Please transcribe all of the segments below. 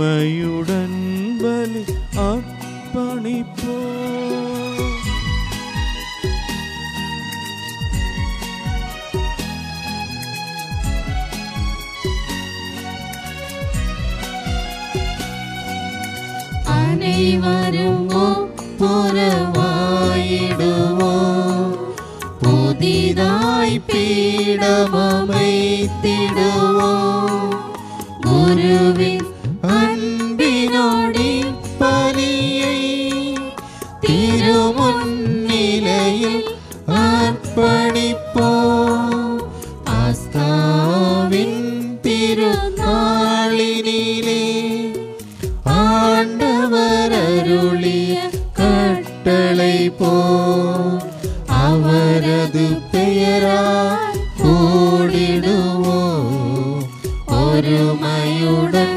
உண்மையுடன் பலி அர்ப்பணிப்போ. அனைவரும் ஒப்புரவாயிடுவோம், புதிதாய் பீடமமைத்திடுவோம். குருவின் அன்பினோடி பலியை திருமுன்னிலையில் அர்ப்பணிப்போம். பாஸ்காவின் திருநாளினிலே ஆண்டவர் அருளிய கட்டளை போல் அவரது பெயரால் கூடிடுவோம், ஒருமையுடன்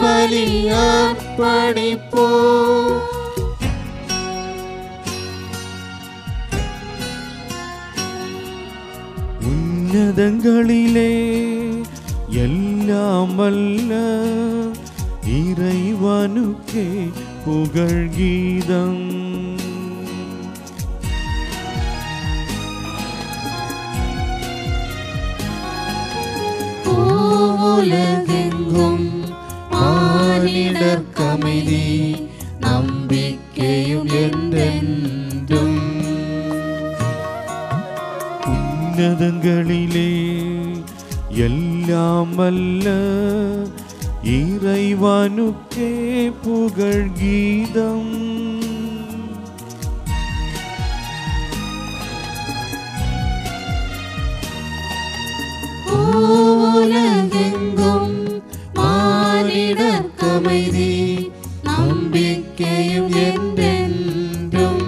பலி அர்ப்பணிப்போம். உன்னதங்களிலே எல்லாம் வல்ல இறைவனுக்கே புகழ் கீதம். உலகெங்கும் மானிடர்க்கு அமைதி, நம்பிக்கையும் என்றென்றும். உன்னதங்களிலே எல்லாம் வல்ல இறைவனுக்கே புகழ் கீதம். உலகெங்கும் மானிடர்க்கு அமைதி, நம்பிக்கையும் என்றென்றும்.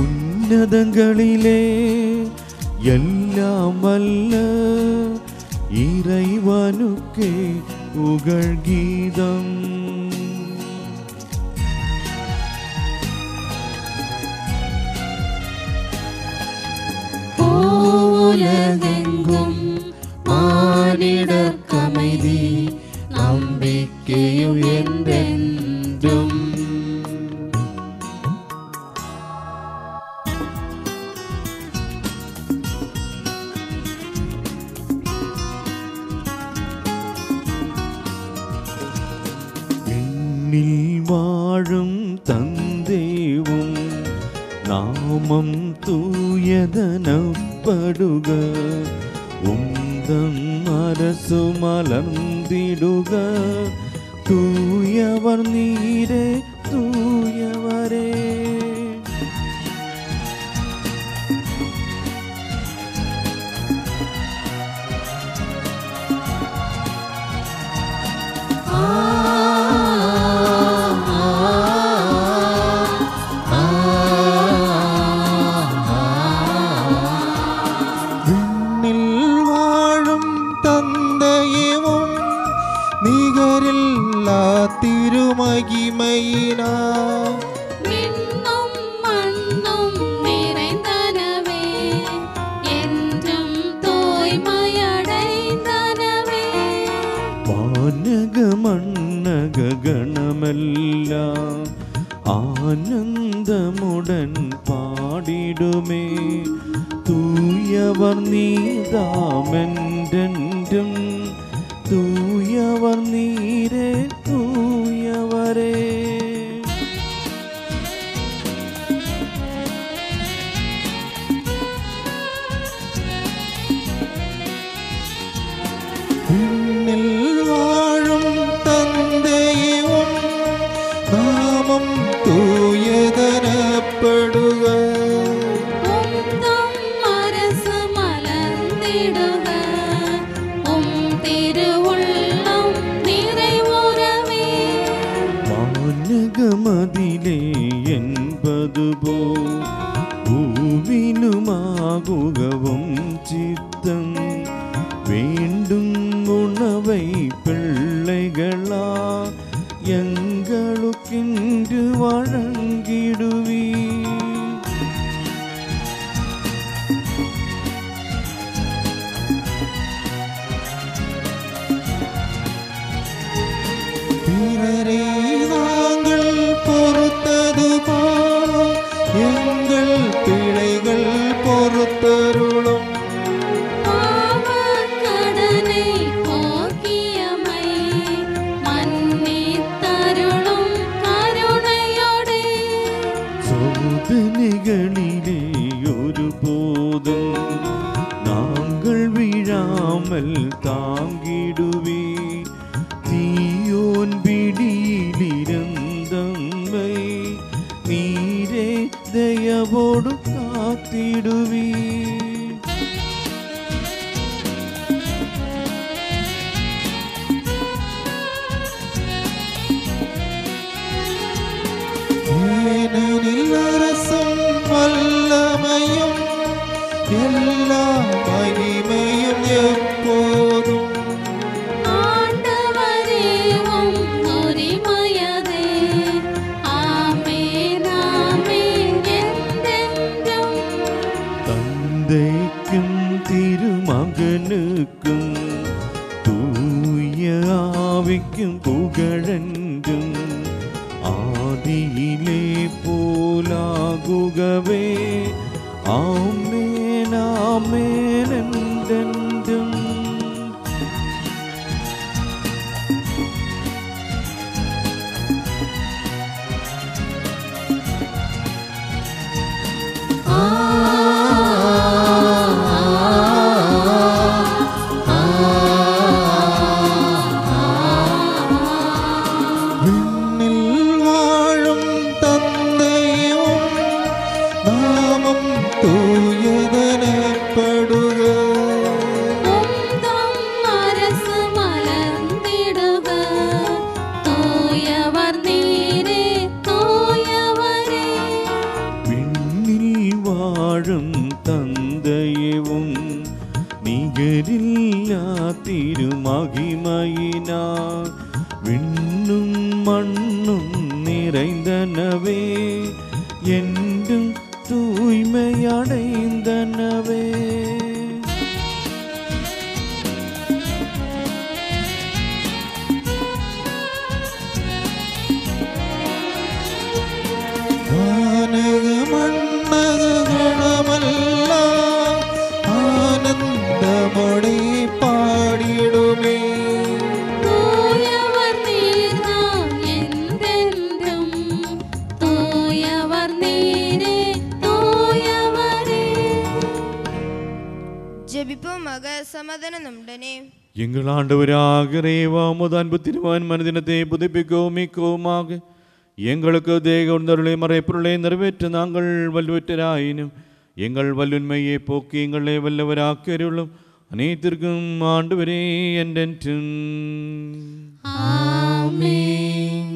உன்னதங்களிலே எல்லாம் வல்ல இறைவனுக்கே புகழ் கீதம். உலகெங்கும் மானிடர்க்கு அமைதி, நம்பிக்கையும் என்றென்றும். விண்ணில் வாழும் தந்தேவும் நாமம் தூயதனப்படுக, உந்தம் அரசு மலர்ந்திடுக. தூயவர் நீரே தூயவரே. நிகரில்லா திருமகிமையினார் விண்ணும் மண்ணும் நிறைந்தனவே, என்றும் தூய்மையடைந்தனவே. வானக மன்னக கணமெல்லாம் ஆனந்தமுடன் பாடிடுமே. தூயவர் நீதாமென்றென்றும், தூயவர் நீரே தூயவரே. விண்ணில் வாழும் தந்தையும் நாமம் தூயதனப்படுக. உந்தம் அரசு மலர்ந்திடுக, உம் திருவுள்ளம் நிறைவுறவே. வானகமதிலே என்பது போல் பூவினுமாகுகவும் சித்தம். வேண்டும் உணவை பிள்ளைகளா எங்களுக்கென்று வழங்கிடுவி. பிறரை நாங்கள் பொறுத்தது போல் எங்கள் பிழைகள் பொறுத்தருளும். பாவக்கடனை போக்கியமை மன்னித்தருளும் கருணையோடே. சோதனைகளிலே ஒருபோதும் நாங்கள் விழாமல் தாங்கிடுவே. தீயோன் பிடியிலிருந்தம்மை நீரே தயவோடு காத்திடுவே. ஏனெனில் அரசும் வல்லமையும் எல்லா மகிமையும் எப்போதும் ஆண்டவரே உம் உரிமையதே. ஆமென் ஆமென் என்றென்றும். தந்தைக்கும் திருமகனுக்கும் தூய ஆவிக்கும் புகழென்றும் ஆதியிலே போலாகுகவே. ஆமென் ஆமென் என்றென்றும். விண்ணில் வாழும் தந்தையும் நாமம் தூயதெனப்படுக. உம்தம் அரசு மலர்ந்திடுக. தூயவர் நீரே தூயவரே. விண்ணில் வாழும் தந்தையவும் நிகரில்லா திருமகிமையினார் விண்ணும் மண்ணும் நிறைந்தனவே என்றும் தூய்மையடைந்தனவே. வானக மன்னகங்களமெல்லாம் ஆனந்தமொழி பாடிடுமே. தூயவர் நீர்தாம் என்றென்றும். தூயவர் நீரே தூயவரே. ஜெபிப்போமாக. சமாதானம் நம்முடனே. எங்கள் ஆண்டவராக இறைவா உமது அன்பு திருவான் மனதினத்தை புதுப்பிக்கவும் மிக்கவுமாக எங்களுக்கு தேக உணர்வுகளை மறைப்பொருளை நிறைவேற்ற நாங்கள் வல்லுவற்றராயினும் எங்கள் வல்லுண்மையை போக்கி எங்களை வல்லவராக்கருளும். அனைத்திற்கும் ஆண்டவரே என்றென்றும். ஆமென்.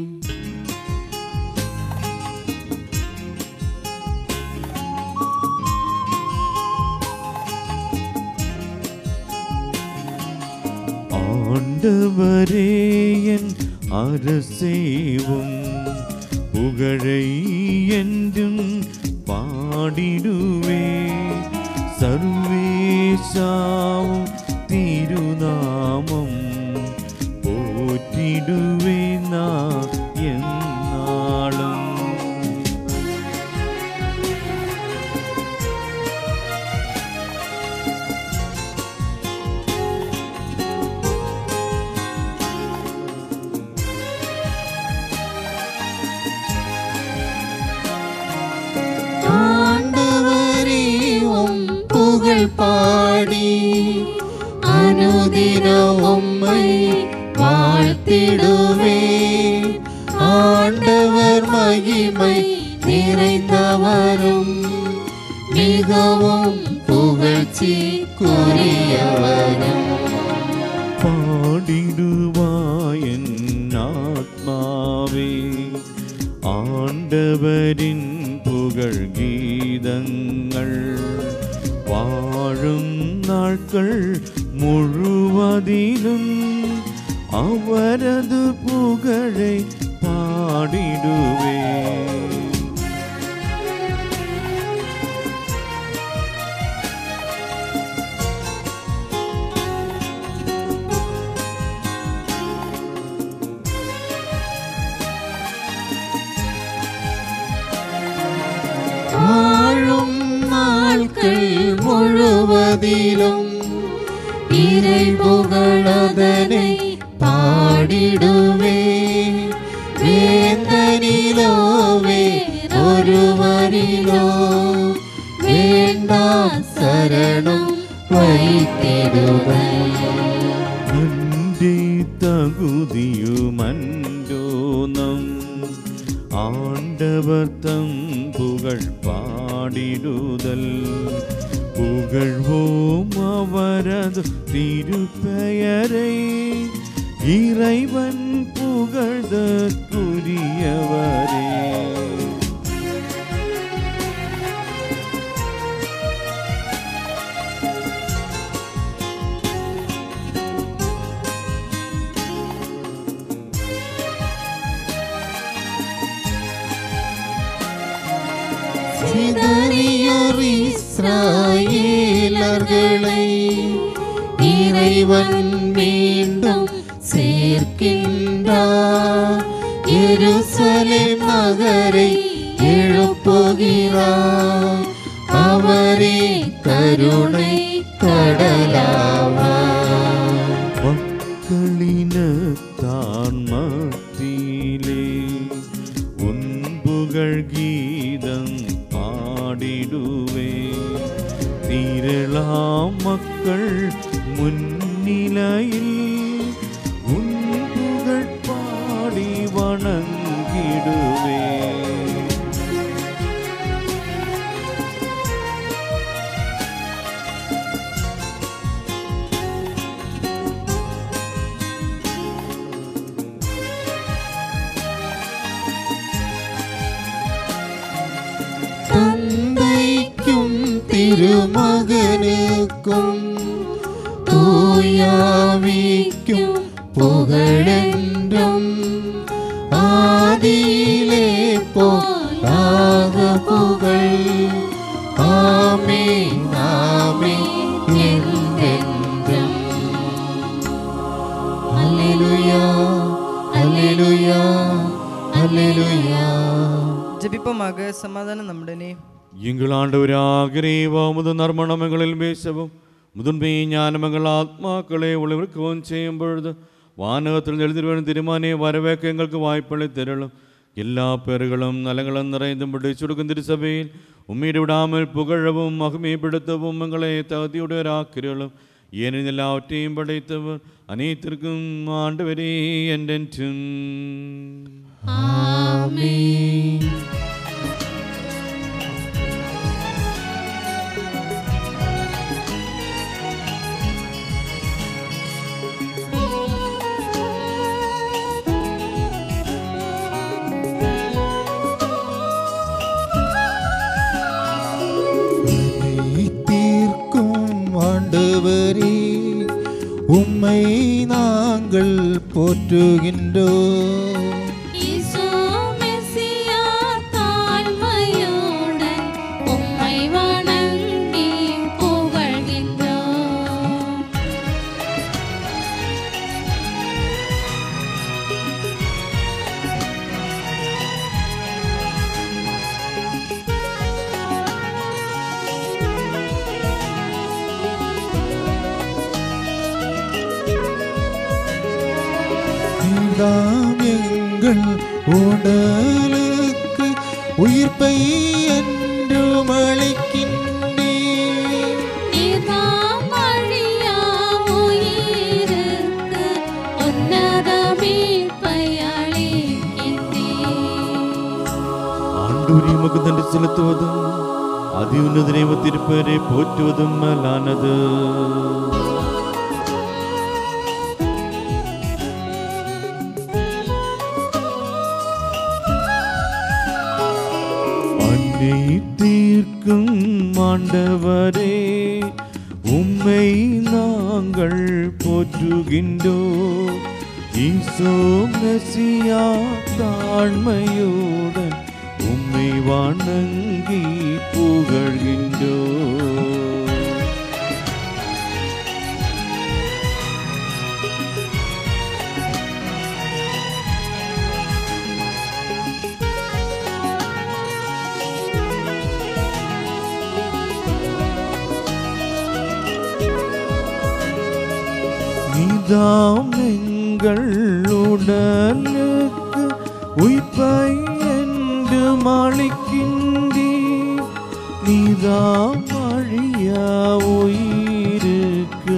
ஆண்டவரே என் அரசேவும் புகழை என்றும் பாடிடுவே. சர்வேசாவும் திருநாமம் போற்றிடுவே நான் எந்நாளும். ஆண்டவரே உம் புகழ் பாடி அனுதினம் உம்மை வாழ்த்திடுவே. ஆண்டவர் மகிமை நிறைந்தவரும் மிகவும் புகழ்ச்சிக்குரியவரும். பாடிடுவாயன் ஆத்மாவே ஆண்டவரின் புகழ் கீதங்கள். வாழும் நாட்கள் முழுவதிலும் அவரது புகழை பாடிடுவே. மனதிலும் இறை புகழதனை பாடிடுவே. வேந்தனிலோவே ஒருவரிலோ வேண்டா சரணம் வைத்திடுவேன். நன்றி தகுதியுமன்றோ நம் ஆண்டவர் தம் புகழ் பாடிடுதல். புகழ்வோம் அவரது திருப்பெயரை, இறைவன் புகழ்தற்குரியவரே. சிதறியோர் இஸ்ராயேலர்களை இறைவன் மீண்டும் சேர்க்கின்றார். எருசலேம் நகரை எழுப்புகிறார். அவரே கருணை கடலாவார். மக்களினத்தான் மத்தியிலே உன் புகழ் கீதம் பாடிடுவே. திரளாம் மக்கள் முன்னிலையில் உன் புகழ் பாடி வணங்கிடுவே. தந்தைக்கும் திருமகனுக்கும் தூயாவிக்கும் புகழென்றும் ஆதியிலே போலாக புகழ். ஆமென் ஆமென் என்றென்றும். அல்லேலூயா அல்லேலூயா அல்லேலூயா. ஜெபிப்போமாக. சமாதானம் நம்முடனே. எங்கள் ஆண்டவராகிறேவா முது நர்மணமங்களில் பேசவும் முதன்மை ஞானமங்கள் ஆத்மாக்களை உழவிற்கவும் செய்யும் பொழுது வானகத்தில் எழுதி வேணும் திருமானே வரவேற்க எங்களுக்கு வாய்ப்பளை திரளும். எல்லா பேர்களும் நலங்களும் நிறைந்தும்படி சுடுக்கும் திருசபையில் உம்மீடு விடாமல் புகழவும் மகிமைப்படுத்தவும் எங்களை தகுதியுடையராக்கிறோம். ஏனெனில் எல்லாவற்றையும் படைத்தவர் அனைத்திற்கும் ஆண்டவரே என்றென்றும். ஆமென். தீர்க்கும் ஆண்டவரே உம்மை நாங்கள் போற்றுகின்றோம். ஈசோ மெசியா தாழ்மையுடன் உம்மை வணங்கி புகழ்கின்றோம். நீர்தாம் எங்கள் உடலுக்கு உயிர்ப்பை என்றும் அளிக்கின்றீர். நீர்தாம் அழியா உயிருக்கு உன்னத மீட்பை அளிக்கின்றீர். ஆண்டவரே உமக்கு நன்றி செலுத்துவதும் அதி உன்னத தெய்வத்திருப்பரை போற்றுவதும் மேலானது. தீர்க்கும் ஆண்டவரே உம்மை நாங்கள் போற்றுகின்றோம். ஈசோ மெசியா தாழ்மையுடன் உம்மை வணங்கி புகழ்கின்றோம். நீதாம் எங்கள் உடலுக்கு உயிர்ப்பை என்று அளிக்கின்றீ, நீதாம் அழியா உயிருக்கு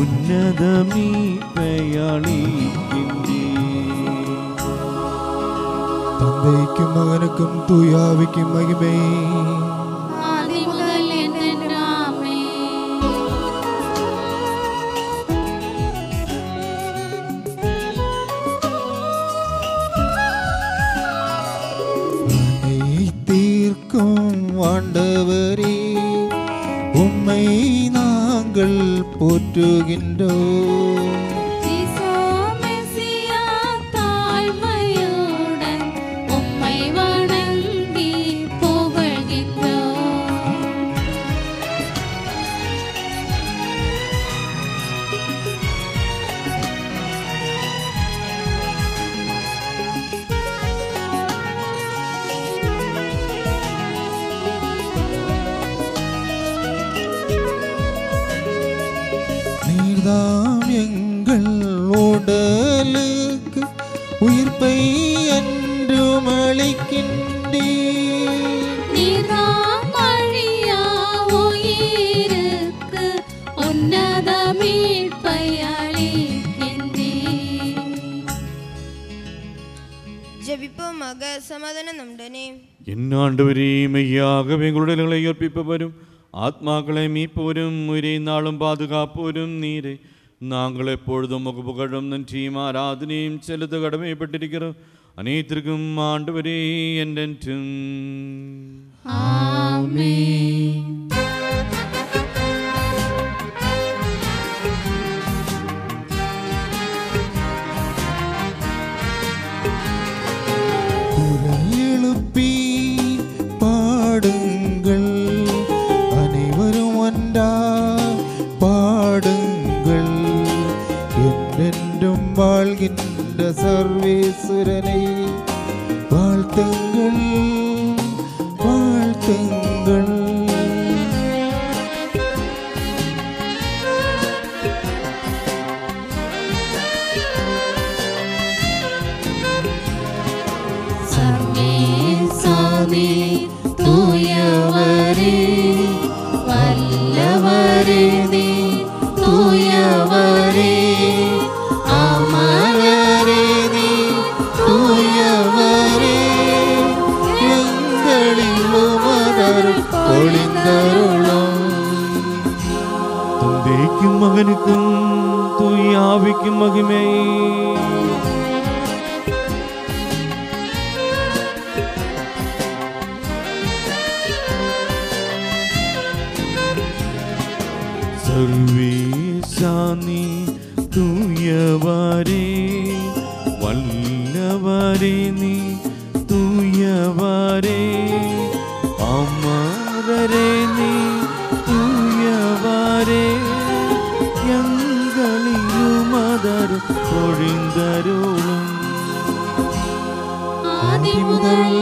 உன்னத மீட்பை அளிக்கின்றீ. தந்தைக்கும் மகனுக்கும் தூயாவிக்கும் மகிமை. ஆதி முதல் என்றென்றாமே. தீர்க்கும் ஆண்டவரே, உம்மை நாங்கள் போற்றுகின்றோம். ஈசோ மெசியா தாழ்மையுடன் உம்மை வணங்கி புகழ்கின்றோம். நீர்தாம் எங்கள் உடலுக்கு உயிர்ப்பை என்றும் அளிக்கின்றீர். நீதாம் அழியா உயிருக்கு உன்னத மீட்பை அளிக்கின்றீர். ജപിപ്പുമക സമാധാനം നമ്മുടെ. என் ஆண்டவரே, மெய்யாகவே எங்களுடைய நிலை ஏற்பிப்பவரும் ஆத்மாக்களை மீட்பவரும் உயிரை நாளும் பாதுகாப்பவரும் நீரே. நாங்கள் எப்பொழுதும் உமக்கு புகழும் நன்றியும் ஆராதனையும் செலுத்த கடமைப்பட்டிருக்கிறோம். அனைத்திற்கும் ஆண்டவரே என்றென்றும் ஆமென். குரல் எழுப்பி பாடுங்கள், அனைவரும் ஒன்றாய் பாடுங்கள். என்றென்றும் வாழ்கின்ற சர்வேஸ்வரனை வாழ்த்துங்கள், வாழ்த்துங்கள். சர்வேசாமி தூயவரே, வல்லவரே நீ தூயவரே, அமரரே நீ தூயவரே, எங்களில் உமதர் பொழிந்தருளும். தந்தைக்கும் மகனுக்கும் தூயாவிக்கும் மகிமை. சர்வேசானி தூயவரே, வல்லவரே நீ தூயவரே, அமரரே நீ தூயவரே, எங்களிலும் அதர் பொழிந்தருளும். ஆதி முதல்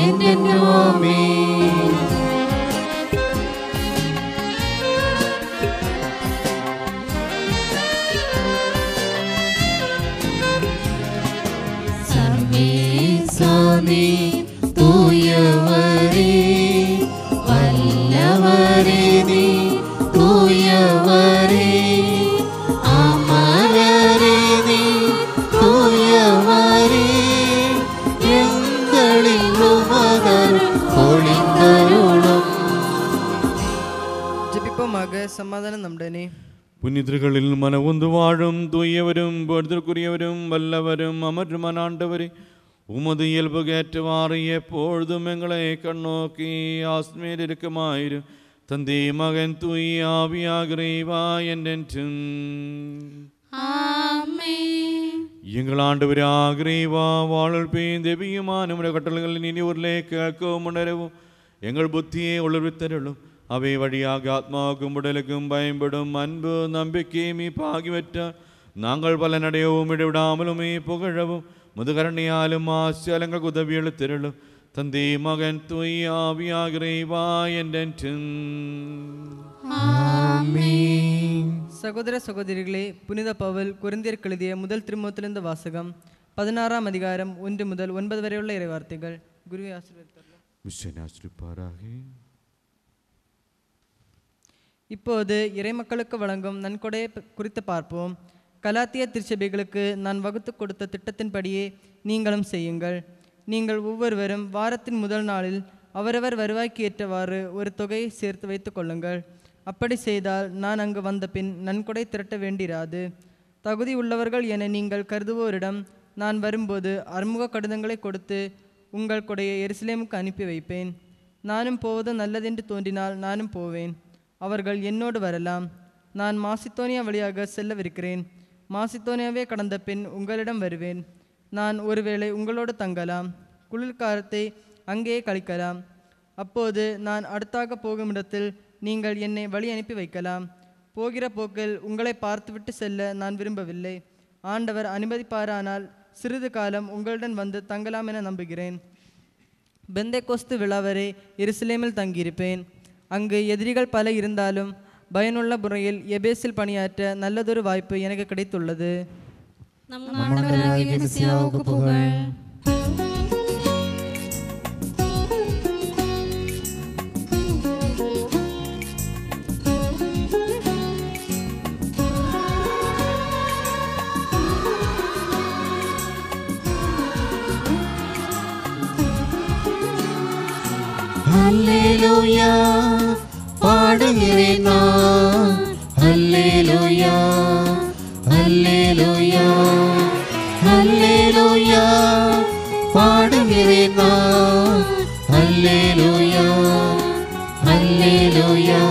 என்றென்றும் ஆமென். சர்வேசாமி தூயவரே, வல்லவரே நீ தூயவரே, அமரரே நீ தூயவரே, எங்களில் உமதர் பொழிந்தருளும். ஜெபிப்போமாக. சமாதானம் நம்முடனே. புனிதர்களில் மனவுந்து வாழும் தூயவரும் பொறுதற்குரியவரும் வல்லவரும் அமர்வுமான ஆண்டவரே, உமது இயல்புகேற்றவாறு எப்பொழுதும் எங்களை கண்ணோக்கி ஆஸ்மேல் இருக்குமாயிரும். தந்தை மகன் தூய் ஆவியாகிறவா என்றென்றும் ஆமென். எங்கள் ஆண்டவரே ஆகிறவா வாழல் பெய்தெவியுமான நம்முடைய கட்டளைகள் இனி ஊரிலே கேட்கவும் உணரவும் எங்கள் புத்தியை உளர்வித்தருளும். அவை வழியாக ஆத்மாவுக்கும் உடலுக்கும் பயன்படும் அன்பு நம்பிக்கை மீப்பாகிவற்ற நாங்கள் பலனடையவும் இடைவிடாமலுமே புகழவும் முதுகரணியாலும் ஆசியாலங்கள் உதவி எழுத்திருளும். தந்தை மகன் தூய் ஆவியாகிறவா என்றென்றும் ஆமென். சகோதர சகோதரிகளே, புனித பவுல் கொரிந்தியருக்கு எழுதிய முதல் திருமுகத்திலிருந்து வாசகம். 16ஆம் அதிகாரம் 1 முதல் 9 வரை உள்ள இறைவார்த்தைகள். குருவை ஆசீர்வதிப்பாராக. இப்போது இறைமக்களுக்கு வழங்கும் நன்கொடையை குறித்து பார்ப்போம். கலாத்திய திருச்சபைகளுக்கு நான் வகுத்து கொடுத்த திட்டத்தின்படியே நீங்களும் செய்யுங்கள். நீங்கள் ஒவ்வொருவரும் வாரத்தின் முதல் நாளில் அவரவர் வருவாய்க்கு ஏற்றவாறு ஒரு தொகையை சேர்த்து வைத்து கொள்ளுங்கள். அப்படி செய்தால் நான் அங்கு வந்த பின் நன்கொடை திரட்ட வேண்டிராது. தகுதி உள்ளவர்கள் என நீங்கள் கருதுவோரிடம் நான் வரும்போது அறிமுக கடிதங்களை கொடுத்து உங்கள் கொடையை எருசலேமுக்கு அனுப்பி வைப்பேன். நானும் போவது நல்லதென்று தோன்றினால் நானும் போவேன். அவர்கள் என்னோடு வரலாம். நான் மாசித்தோனியா வழியாக செல்லவிருக்கிறேன். மாசித்தோனியாவே கடந்த பின் உங்களிடம் வருவேன். நான் ஒருவேளை உங்களோடு தங்கலாம். குளிர்காலத்தை அங்கேயே கழிக்கலாம். அப்போது நான் அடுத்தாக போகும் இடத்தில் நீங்கள் என்னை வழி அனுப்பி வைக்கலாம். போகிற போக்கில் உங்களை பார்த்துவிட்டு செல்ல நான் விரும்பவில்லை. ஆண்டவர் அனுமதிப்பாரானால் சிறிது காலம் உங்களுடன் வந்து தங்கலாம் என நம்புகிறேன். பெந்தைக்கோஸ்து விழா வரை எருசலேமில் தங்கியிருப்பேன். அங்கு எதிரிகள் பல இருந்தாலும் பயனுள்ள முறையில் எபேசில் பணியாற்ற நல்லதொரு வாய்ப்பு எனக்கு கிடைத்துள்ளது. நம் ஆண்டவராகிய மெசியாவுக்கு புகழ். ஹல்லேலூயா பாடுகிறேன் நான். ஹல்லேலூயா ஹல்லேலூயா ஹல்லேலூயா பாடுகிறேன் நான். ஹல்லேலூயா ஹல்லேலூயா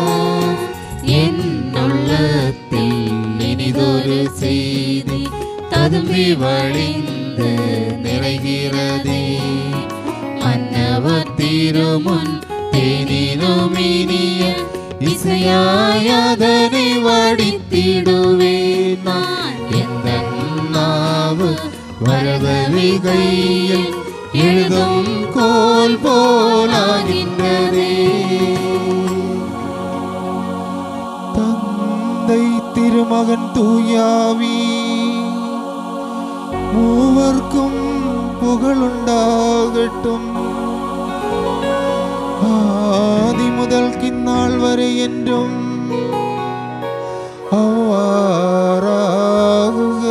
என் உள்ளத்தில் இனிதொரு செய்தி ததும்பி வழிந்து நிறைகிறதே. மன்னவர் திருமுன் தேனினும் இனிய இசையாயதனை வடித்திடுவேன் நான். எந்த நாவு வரதவிகையில் எழுதும் கோல் போலாகின்றதே. தந்தை திருமகன் தூயாவி மூவர்க்கும் புகழுண்டாகட்டும். ஆதி முதல் கிந்நாள் வரை என்றும் அவ்வாறாகுக.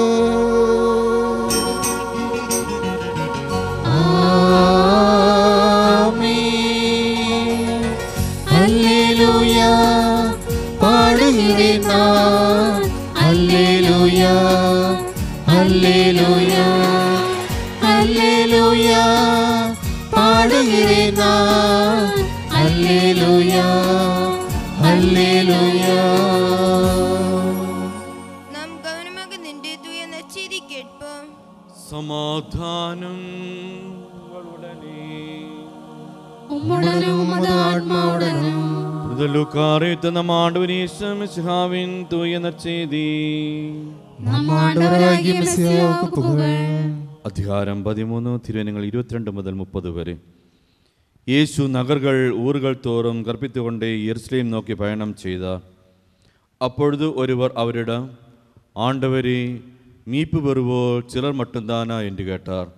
ஆமென். அல்லேலூயா பாடுகிறேன் நான். அல்லேலூயா அல்லேலூயா அல்லேலூயா பாடுகிறேன் நான். அல்லேலூயா அல்லேலூயா. நாம் கவனமாக நின்று தூய நற்செய்தி கேட்போம். சமாதானம் உங்களுடனே. உம்முடனும் உமது ஆன்மாவுடனும். நம் ஆண்டவர் இயேசு மிசிஹாவின் தூய நற்செய்தி. நம் ஆண்டவராகிய மெசியாவுக்கு புகழ். அதிகாரம் 13 திருவெண்கள் 22 முதல் 30 வரை. இயேசு நகர்கள் ஊர்கள் தோறும் கற்பித்து கொண்டே எருசலேம் நோக்கி பயணம் செய்தார். அப்பொழுது ஒருவர் அவரிடம், ஆண்டவரே, மீட்பு பெறுவோர் சிலர் மட்டும்தானா என்று கேட்டார்.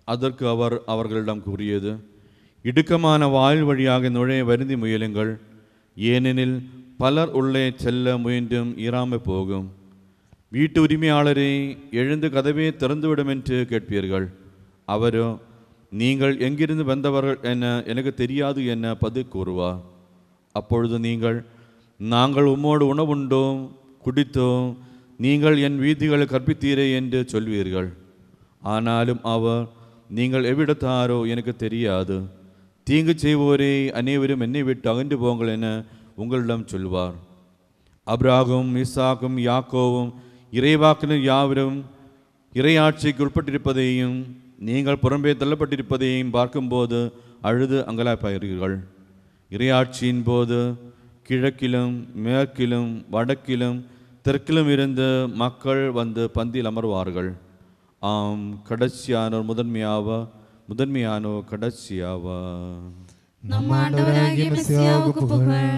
அதற்கு அவர் அவர்களிடம் கூறியது, இடுக்கமான வாயில் வழியாக நுழைய வருந்தி முயலுங்கள். ஏனெனில் பலர் உள்ளே செல்ல முயன்றும் இராமல் போகும். வீட்டு உரிமையாளரை எழுந்து கதவே திறந்துவிடும் என்று கேட்பீர்கள். அவரோ, நீங்கள் எங்கிருந்து வந்தவர்கள் என எனக்கு தெரியாது என பதில் கூறுவார். அப்பொழுது நீங்கள், நாங்கள் உம்மோடு உணவுண்டோம் குடித்தோம், நீங்கள் என் வீதிகளை கற்பித்தீரே என்று சொல்வீர்கள். ஆனாலும் அவர், நீங்கள் எவ்விடத்தாரோ எனக்கு தெரியாது, தீங்கு செய்வோரே அனைவரும் என்னை விட்டு அகன்று போங்கள் என உங்களிடம் சொல்வார். அப்ராகும் ஈசாக்கும் யாக்கோவும் இறைவாக்கினர் யாவரும் இறையாட்சிக்கு உட்பட்டிருப்பதையும் நீங்கள் புறம்பே தள்ளப்பட்டிருப்பதையும் பார்க்கும்போது அழுது அங்கலாய்ப்பார்கள். இறையாட்சியின் போது கிழக்கிலும் மேற்கிலும் வடக்கிலும் தெற்கிலும் இருந்து மக்கள் வந்து பந்தியில் அமர்வார்கள். ஆம், கடைசியானோர் முதன்மையானோர் கடைசியாவா. நம் ஆண்டவராகிய மெசியாவுக்கு புகழ்.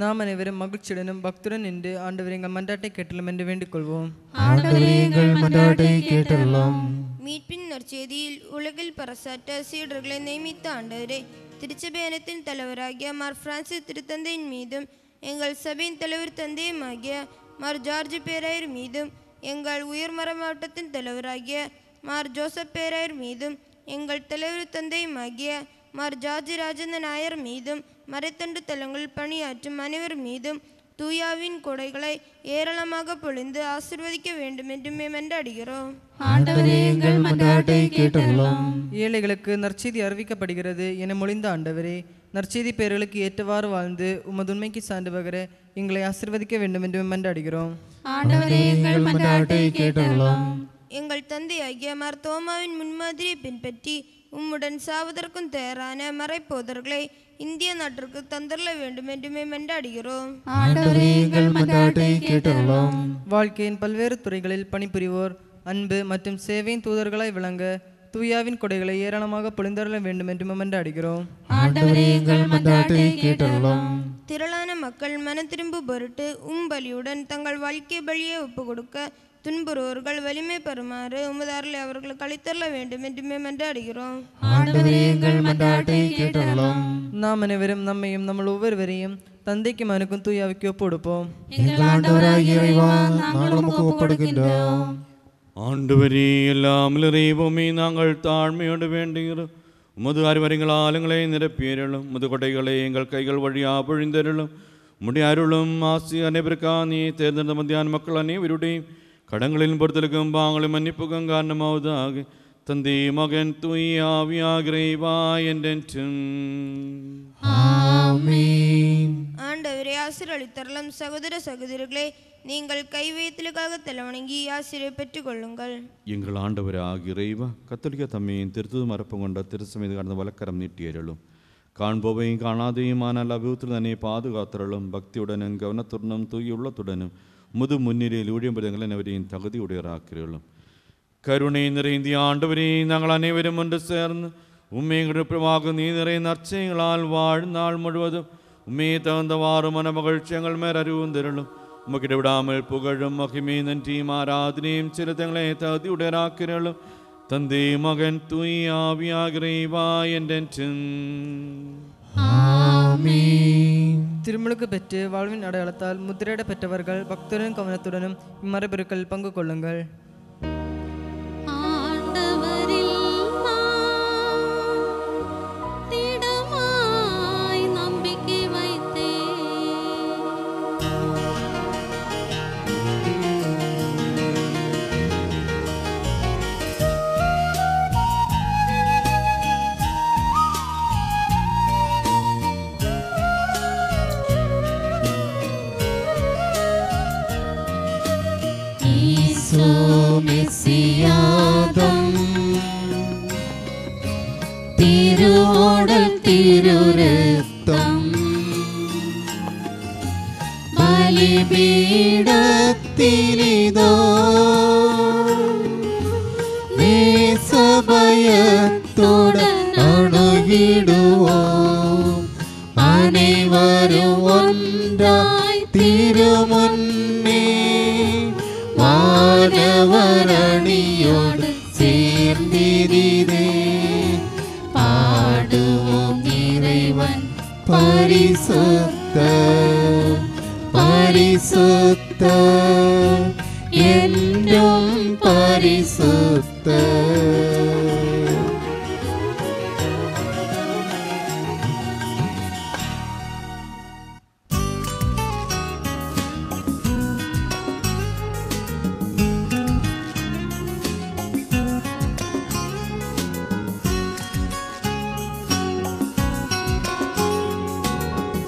நாம் அனைவரும் மகிழ்ச்சியுடனும் பக்துடன் நின்று ஆண்டவரை எங்கள் மன்றாட்டை கேட்டலும் என்று வேண்டிக் கொள்வோம். ஆண்டவரே எங்கள் மன்றாட்டை கேட்டருளும். மீட்பின் நற்செய்தியில் உலகில் பறைசாற்ற சீடர்களை நியமித்த ஆண்டவரே, திருச்சபையனத்தின் தலைவராகிய மார் பிரான்சிஸ் திருத்தந்தையின் மீதும் எங்கள் சபையின் தலைவர் தந்தையுமாகிய மார் ஜார்ஜ் பேராயர் மீதும் எங்கள் உயர்மர மாவட்டத்தின் தலைவராகிய மார் ஜோசப் பேராயர் மீதும் எங்கள் தலைவர் தந்தையுமாகிய மார் ஜார்ஜ் ராஜேந்திர நாயர் மீதும் மறைத்தண்டு தலங்களில் பணியாற்றும் அனைவர் மீதும் தூயாவின் கொடைகளை ஏராளமாக பொழிந்து ஆசீர்வதிக்க வேண்டும் என்று மன்றாடுகிறோம். ஆண்டவரே எங்கள் மன்றாட்டை கேட்டருளும். ஏழைகளுக்கு நற்செய்தி அறிவிக்கப்படுகிறது என மொழிந்த ஆண்டவரே, நற்செய்தி பேர்களுக்கு ஏற்றவாறு வாழ்ந்து உமது உண்மைக்கு சான்று பகர எங்களை ஆசீர்வதிக்க வேண்டும் என்று மன்றாடுகிறோம். ஆண்டவரே எங்கள் மன்றாட்டை கேட்டருளும். எங்கள் தந்தையாகிய மார் தோமாவின் முன்மாதிரியை பின்பற்றி உம்முடன் சாவதற்கும் தயாரான மறைப்போதர்களை இந்திய நாட்டிற்கு தந்தரல வேண்டும் என்று மன்றாடுகிறோம். ஆண்டவரே எங்கள் மன்றாட்டை கேட்டருளும். வாழ்க்கையின் பல்வேறு துறைகளில் பணிபுரிவோர் அன்பு மற்றும் சேவையின் தூதர்களாய் விளங்க தூயாவின் கொடைகளை ஏராளமாக பொழிந்தருள வேண்டும் என்று மன்றாடுகிறோம். ஆண்டவரே எங்கள் மன்றாட்டை கேட்டருளும். திரளான மக்கள் மன திரும்பு பொருட்டு பலியுடன் தங்கள் வாழ்க்கை பலியை ஒப்பு கொடுக்க துன்புறுவோர்கள் வலிமை பெறுமாறு உமது அருளை அவர்களுக்கு அளித்தரல வேண்டும் என்று மன்றாடுகிறோம். ஆண்டவரே எங்கள் மன்றாட்டை கேட்டருளும். நாம் அனைவரும் நம்மையும் நம்ம ஒவ்வொருவரையும் தந்தைக்கு மனுக்கும் தூயாவுக்கு ஒப்பு கொடுப்போம். எங்கள் ஆண்டவராகிய இறைவா, நாங்கள் உமக்கு ஒப்படுகின்றோம். ஆண்டவரே, எல்லாம் இறைவோமே, நாங்கள் தாழ்மையோடு வேண்டுகிறோம். உமது அறிவறிகளால் எங்களை நிரப்பியருளும். உமது கொடைகளை எங்கள் கைகள் வழியா பொழிந்தருளும். உம்முடைய அருளும் ஆசி அனைவருக்கா நீ தேர்ந்தெடுத்த மத்தியான மக்கள் அனைவருடையும் கடங்களின் பொறுத்தலுக்கும் பாங்களும் மன்னிப்புக்கும் காரணமாவதாக தந்தை மகன் தூய் ஆவியாகிறவா என்றென்றும். ஆமென். ஆண்டவரே ஆசீர்வதித்தருளும். சகோதர சகோதரிகளே, நீங்கள் கைவேத்திலுக்காக தலைவணங்கி ஆசிரியை பெற்றுக் கொள்ளுங்கள். எங்கள் ஆண்டவராகிய இறைவா, கத்தோலிக்க தம்மையின் திருத்துது மரப்பு கொண்ட திருசமீது கடந்த வழக்கரம் நீட்டியருளும். காண்போவையும் காணாதையுமான அபியூத்தில் தன்னை பாதுகாத்தருளும். பக்தியுடனும் கவனத்துடனும் தூய் உள்ளத்துடனும் முது முன்னிலையில் ஊழியம்பதங்களை அனைவரையும் தகுதியுடையராக்கிறோம். கருணை நிறைந்த ஆண்டவரே, நாங்கள் அனைவரும் ஒன்று சேர்ந்து உண்மையாக நீ நிறைய நற்செய்களால் வாழ்நாள் முழுவதும் உண்மையை தகுந்தவாறு மன மகிழ்ச்சி எங்கள் மேல் அறிவுந்தருளும். உமக்கிட விடாமல் புகழும் மகிமை நன்றியும் ஆராதனையும் செலுத்தங்களை தகுதியுடையராக்கிறோம். தந்தை மகன் தூய் ஆவியாகிறவா என்றென்றும். ஆமென். திருமுழுக்கு பெற்று வாழ்வின் அடையாளத்தால் முத்திரையிட பெற்றவர்கள் பக்தரின் கவனத்துடனும் இம்மறைபொருட்கள் பங்கு கொள்ளுங்கள். ஆண்டவரில் நான் திடமாய் நம்பிக்கை வைத்தேன். மெசியாதம் திருவுடல் திருரத்தம் பலிபீடத்தினிதோ நேசபயத்துடன் அணுகிடுவோம். அனைவரும் ஒன்றாய் திருமுன்னே வானவரணியோடு சேர்ந்திரிதே பாடுவோம் இறைவன் பரிசுத்த பரிசுத்த என்றும் பரிசுத்த.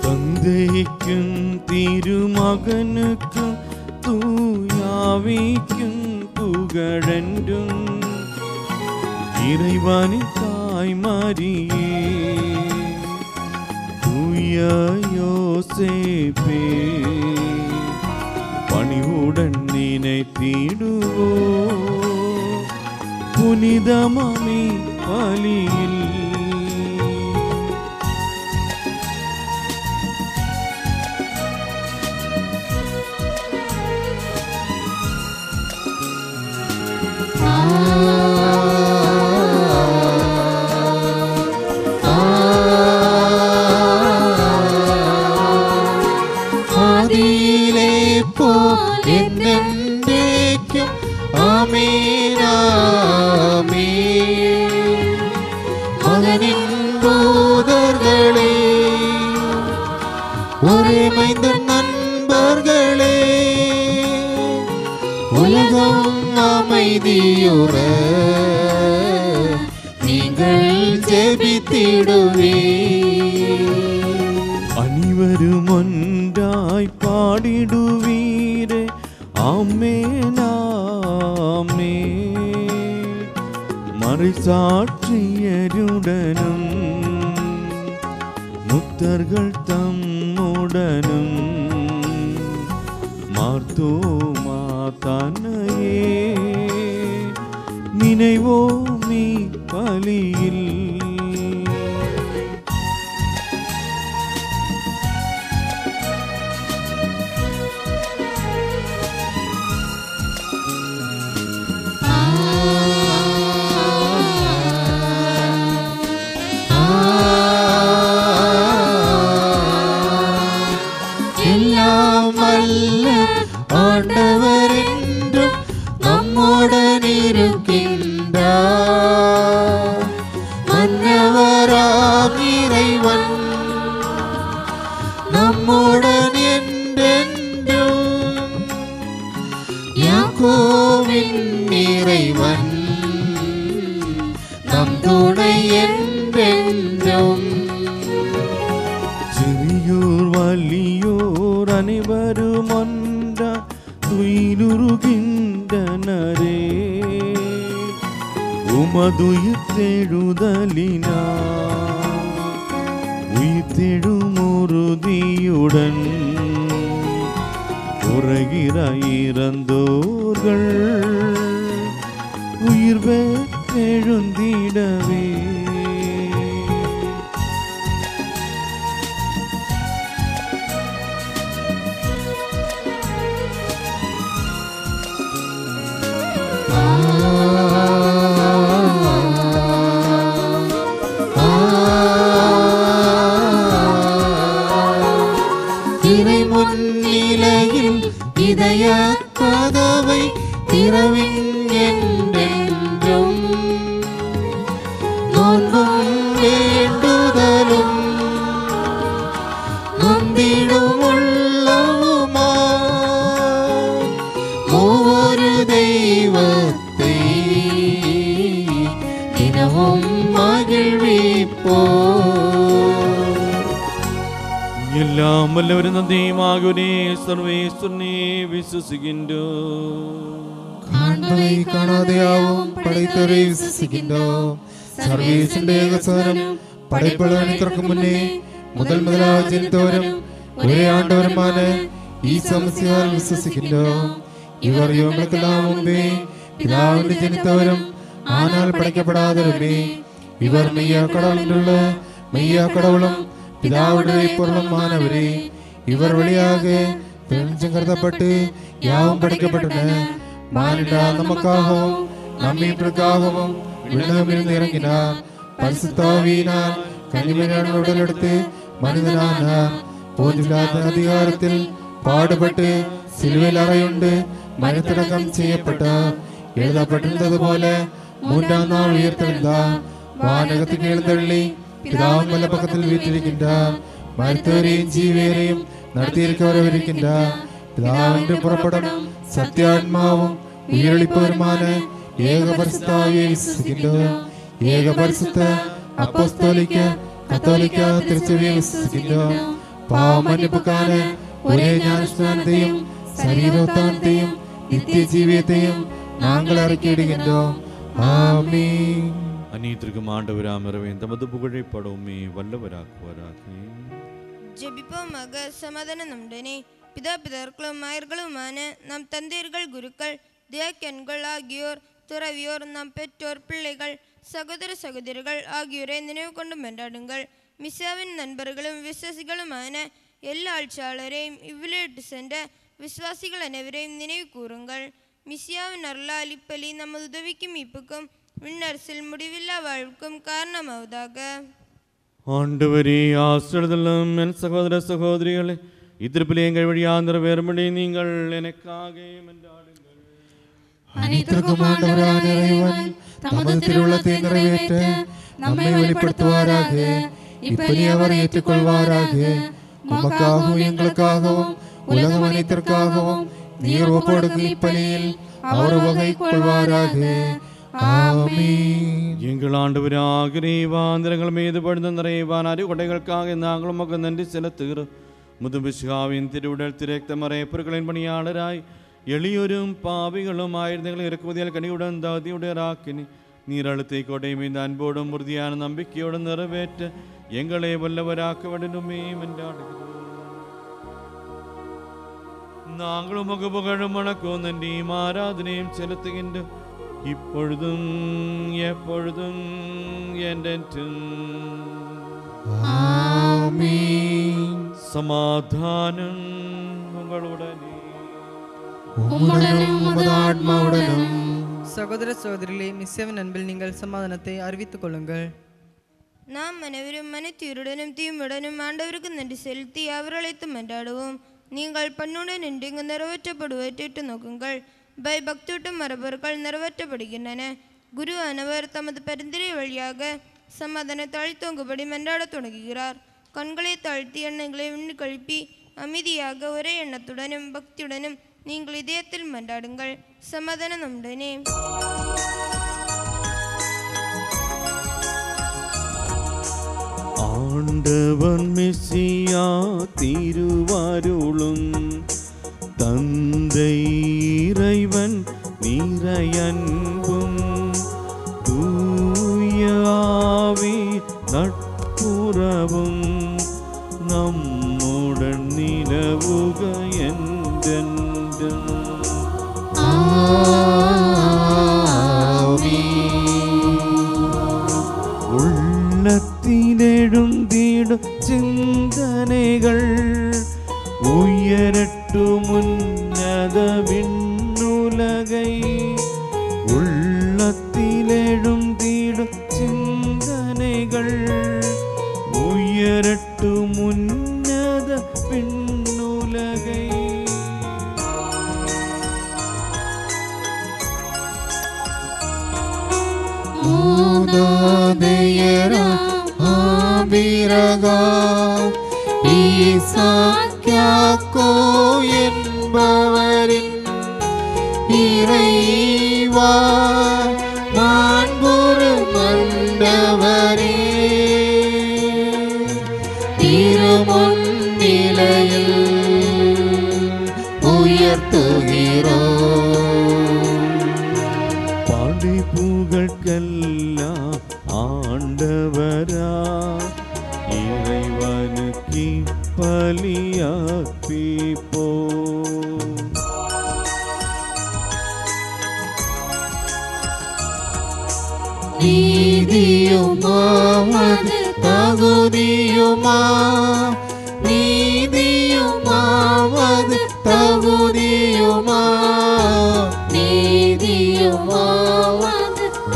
தந்தைக்கும் திருமகனுக்கும் தூயாவிக்கும் புகழென்றும். இறைவனின் தாய் மரியே, தூய யோசேப்பே, பணிவுடன் நினைத்திடுவோ புனிதமாமே பலியில். மகனின் தூதர்களே, ஒரே மைந்தன் நண்பர்களே, உலகம் அமைதியுற நீங்கள் ஜெபித்திடுவே. அனைவரும் ஒன்றாய் பாடிடுவீரே, ஆமென் ஆமென். மறைசாட்சியருடனும் முத்தர்கள் தம்முடனும் மார்த்தோமா தன்னையே நினைவோமி பலியில். எல்லாம் வல்ல ஆண்டவர் என்றும் நம்முடன் இருக்கின்றார். மன்னவராம் இறைவன் நம்முடன் என்றென்றும். யாக்கோபின் இறைவன் நம் துணை என்றென்றும். சிறியோர் வலியோர் அனைவரும் ஒன்றா துயிலுருகின்றனரே, உமதுயிர் தெழுதலினார் உயிர் தெழும் உறுதியுடன் உறகிற இறந்தோர்கள் உயிர் பெற்றெழுந்திடவே. இறை முன்னிலையில் இதய கதவை திறவின் என்றென்றும். நோன்பும் வேண்டுதலும் நொந்திடும் உள்ளவுமா ஒவ்வொரு தெய்வத்தை தினமும் மகிழ்விப்போ. எல்லாம் வல்லவரும் தந்தையுமாகவே சர்வேஸ்வரனே விசுவாசிக்கின்றோம். காண்பதை காணாதையாவும் படைத்தவரை விசுவாசிக்கின்றோம். சர்வேசனுடைய ஏகசுதனும் படைப்புகள் அனைத்திற்கும் முன்னே முதலாக ஜனித்தவரும் ஒரே ஆண்டவருமான ஈசா மசியால் விசுவாசிக்கின்றோம். இவர் இவங்களுக்கெல்லாம் முன்பே பிதாவின்றி ஜனித்தவரும் ஆனால் படைக்கப்படாதவருமே. இவர் மெய்யா கடவுள் என்றுள்ள மெய்யா கடவுளும் பிதாவுடைய பொருளுமானவரே. இவர் வழியாக பிரபஞ்சம் கருதப்பட்டு யாவும் படைக்கப்பட்டன. மானிடா நமக்காகவும் நம்மீட்புக்காகவும் விண்ணகமிருந்து இறங்கினார். பரிசுத்தாவியினால் கனிமனின் உடல் எடுத்து மனிதனானார். போதில்லாத அதிகாரத்தில் பாடுபட்டு சிலுவையில் அறையுண்டு மனிதடக்கம் செய்யப்பட்டார். எழுதப்பட்டிருந்தது போல மூன்றாம் நாள் உயிர்த்தெழுந்தார். வானகத்துக்கு எழுந்தள்ளி பிதாவின் வல பக்கத்தில் வீற்றிருக்கின்றார். மருத்துவரையும் ஜீவியரையும் நடத்தியிருக்க வரவிருக்கின்றார். பிதாவென்று புறப்படும் சத்தியாத்மாவும் உயிரளிப்பவருமான ஏக பரிசுத்தாவியை விசுவாசிக்கின்றோம். ஏக பரிசுத்த அப்போஸ்தலிக்க கத்தோலிக்க திருச்சபையை விசுவாசிக்கின்றோம். பாவ மன்னிப்புக்கான ஒரே ஞானஸ்நானத்தையும் சரீரோத்தானத்தையும் நித்திய ஜீவியத்தையும் நாங்கள் அறிக்கையிடுகின்றோம். ஆமென். அநீத்திற்கும் ஆண்டவராம் இரவேன் தமது புகழை படவுமே வல்லவராக்குவாராக. ஜெபிப்போமாக. சமாதானம் நம்முடனே. பிதாபிதர்களும் மாயர்களுமான நம் தந்தையர்கள், குருக்கள், தியாக்கன்கள் ஆகியோர், துறவியோர், நம் பெற்றோர், பிள்ளைகள், சகோதர சகோதரிகள் ஆகியோரை நினைவு கொண்டு கொண்டாடுங்கள். மிசாவின் நண்பர்களும் விசுவாசிகளுமான எல்லா ஆட்சியாளரையும் இவ்விளையிட்டு சென்ற விசுவாசிகள் அனைவரையும் நினைவு கூறுங்கள். மிசியாவின் அருளால் இப்பலி நமது உதவிக்கும் மீட்புக்கும் விண்ணரசில் முடிவில்லா வாழ்வுக்கும் காரணமாவதாக. ஆண்டவரே ஆசிரியர்களும் என் சகோதர சகோதரிகளே, இத்திருப்பிலே எங்கள் வழியாக நிறைவேறும்படி நீங்கள் எனக்காக மன்றாடுங்கள். அனைத்திற்கும் ஆண்டவரான இறைவன் தமது திருவுளத்தை நிறைவேற்ற நம்மை வெளிப்படுத்துவாராக. இப்படி அவர் ஏற்றுக்கொள்வாராக. உமக்காகவும் எங்களுக்காகவும் உலகம் அனைத்திற்காகவும் நீர் ஒப்பொடுக்கும் இப்பலியில் அவர் வகை கொள்வாராக. ஆமென். எங்கள் ஆண்டவராக இறைவாந்திரங்கள் மீது படுத்த நிறைவான அறிவுடைகளுக்காக நாங்கள் உமக்கு நன்றி செலுத்துகிறோம். முதுபிஷாவின் திருவுடல் திரைத்த மறைப்பொருட்களின் பணியாளராய் எளியோரும் பாவிகளும் ஆயுதங்களை இறக்குவதில் கனியுடன் தகுதியுடையராக்கினி நீர் அழுத்தை கொடை மீது அன்போடும் உறுதியான நம்பிக்கையோடும் நிறைவேற்ற எங்களை வல்லவராக்க வேண்டுமே என்றாடுகிறோம். நாங்களும் உமக்கு புகழும் வணக்கம் நன்றியும் ஆராதனையும் செலுத்துகின்றோம், இப்பொழுதும் எப்பொழுதும் என்றென்றும். ஆமென். சமாதானம் உங்களுடனே. உம்முடனும் உமது ஆத்மாவுடனும். சகோதர சகோதரிகளே, மிஸ்ஸவின் அன்பில் நீங்கள் சமாதானத்தை அறிவித்துக் கொள்ளுங்கள். நாம் அனைவரும் மனத்தீருடனும் தீயுடனும் ஆண்டவருக்கு நன்றி செலுத்தி அவர் அழைத்து மன்றாடுவோம். நீங்கள் பண்ணுடன் நின்று இங்கு நிறைவேற்றப்படுவற்று நோக்குங்கள். பயபக்தியூட்டும் மரபொருட்கள் நிறைவேற்றப்படுகின்றன. குரு ஆனவர் தமது பரிந்துரை வழியாக சமாதானத்தை அழித்தோங்கும்படி மன்றாடத் தொடங்குகிறார். கண்களை தாழ்த்தி எண்ணங்களை உண்ணி கழுப்பி அமைதியாக ஒரே எண்ணத்துடனும் பக்தியுடனும் நீங்கள் இதயத்தில் மன்றாடுங்கள். சமாதானம் நம்முடனே. ஆண்டவன் மெசியா திருவாருளும் தந்தை இறைவன் நிறையன்பும் தூய ஆவி நட்புறவும் நம்முடன் நிலவுக என்றென்றும். உள்ளத்திலெழுந்திடும் சிந்தனைகள் உயரட்டும் உன்னத விண்ணுலகை. உள்ளத்திலெழுந்திடும் சிந்தனைகள் உயரட்டும் உன்னத விண்ணுலகை. மூதாதையராம் ஆபிரகாம் ஈசாக்கியாக்கோ என்பவரின் இறைவா மாண்புறு மன்னவரே, திருமுன்னிலையில் உயர்த்துகிறோம். பாடி புகழ்க்கெல்லாம் ஆண்டவரா இறைவனுக்கு பலியர்ப்பிப்போ. நீதியுமாவது தகுதியுமா, நீதியுமாவது தகுதியுமா, நீதியுமாவது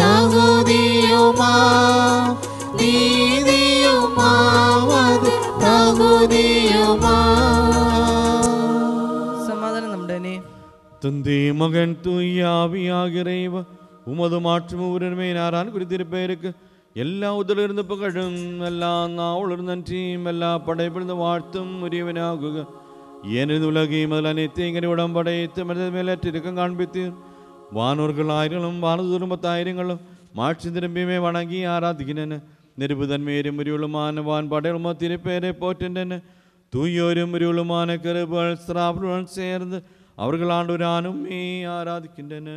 தகுதியுமா, நீதியுமாவது தகுதியுமா. சமாதானம் நம்முடனே. தந்தை மகன் தூயாவியாகிறைவ உமது மாற்றும் உரிமை நாரான் குறித்திருப்பேருக்கு எல்லா உதலிருந்து புகழும் எல்லா நாவலிருந்து நன்றியும் எல்லா படைப்பிலிருந்து வாழ்த்தும் உரியவனாகுக. எனது உலகை முதல் அனைத்து எங்களை உடம்படைத்து மனித மேலேற்றிருக்கம் காண்பித்தீர். வானோர்கள் ஆயிரங்களும் வானதூரம் 10,000ங்களும் மாற்றி திரும்பியுமே வணங்கி ஆராதிக்கின்றன. நெருப்புதன்மையரும் உரியுளுமான வான் படைகளுமோ திருப்பேரை போற்றுகின்றன. தூயோரும் உரியுளுமான கருபுகள் சிராபுடன் சேர்ந்து அவர்கள் ஆண்டவரானுமே ஆராதிக்கின்றன.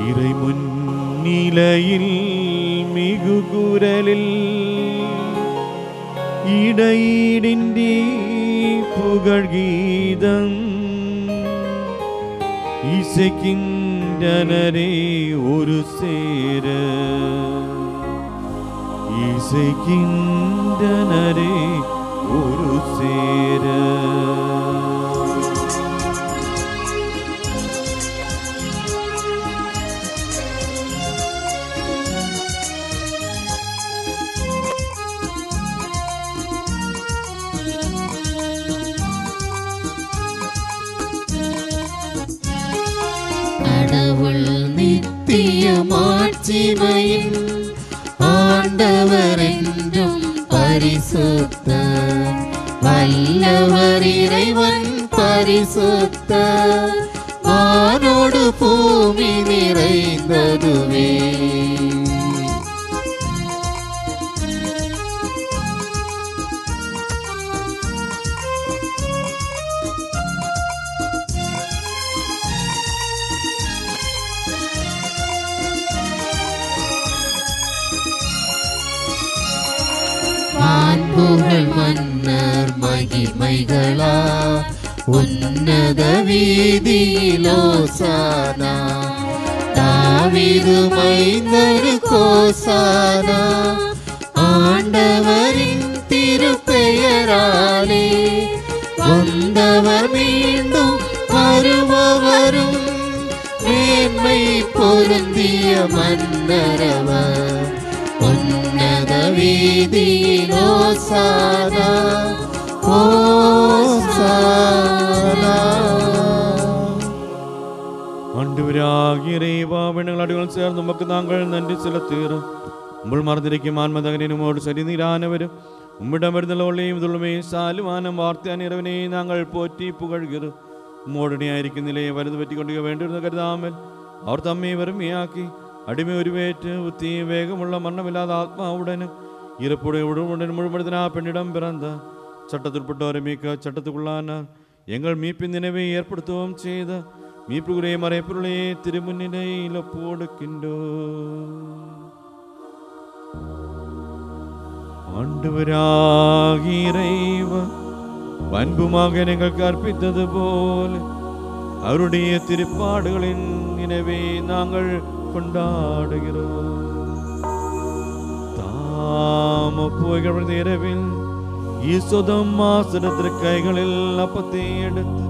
இறை முன்னிலையில் மிகு குரலில் இடையிடின்றி புகழ்கீதம் இசைக்கின்றனரே ஒரு சேர, இசைக்கின்றனரே ஒரு சேர. நீதியும் ஆட்சிமையின் ஆண்டவர் என்றும் பரிசுத்தர். வல்லவர் இறைவன் பரிசுத்தர். வானோடு பூமி நிறைந்ததுவே. வான்புகழ் மன்னர் மகிமைகளா உன்னத வீதியிலோசானா. தாவீது மைந்தரு கோசானா. ஆண்டவரின் திருப்பெயராலே வந்தவர் மீண்டும் வருபவரும் மேன்மை பொருந்திய மன்னரவர். உன்னத வீதியிலோசானா ஓசானா. ஆண்டவராகிய இறைவா, விண்ணகங்கள் அடிகள் சேர்ந்து உமக்கு நாங்கள் நன்றி செலுத்துகிறோம். உங்கள் மறந்திருக்கும் ஆன்மதகனுமோடு சரி நீரானவரும் உம்மிடமிருந்த ஒளியும் துளுமையும் சாலுவான வார்த்தையான இரவனை நாங்கள் போற்றி புகழ்கிறோம். உம்மோடனையாയിരിക്കും നിലയെ വലുത് പറ്റിക്കൊണ്ടിരിക്കുക വേണ്ടിയിരുന്ന കരുതാമൽ അവർ തമ്മെ വെറുമയാക്കി അടിമ ഉരുവേറ്റ് ബുദ്ധിയും വേഗമുള്ള മരണമില്ലാതെ ആത്മാവുടനും ഇറപ്പുടെ ഉടനുടൻ മുഴുവൻ പെണ്ണിടം പിറந்த சட்டத்திற்பட்டோரை மீட்க சட்டத்துக்குள்ளானார். எங்கள் மீட்பின் நினைவை ஏற்படுத்தவும் செய்த மீட்புக்குரிய மறைப்பொருளையே திருமுன்னிலையில் ஒப்புக்கொடுக்கின்றோம். ஆண்டவராகிய இறைவன் அன்புமாக எங்களுக்கு அர்ப்பித்தது போல அவருடைய திருப்பாடுகளின் நினைவை நாங்கள் கொண்டாடுகிறோம். தாம போய்கள் இரவில் ஈசோதம் மாசனத்திற்கு கைகளில் அப்பத்தை எடுத்து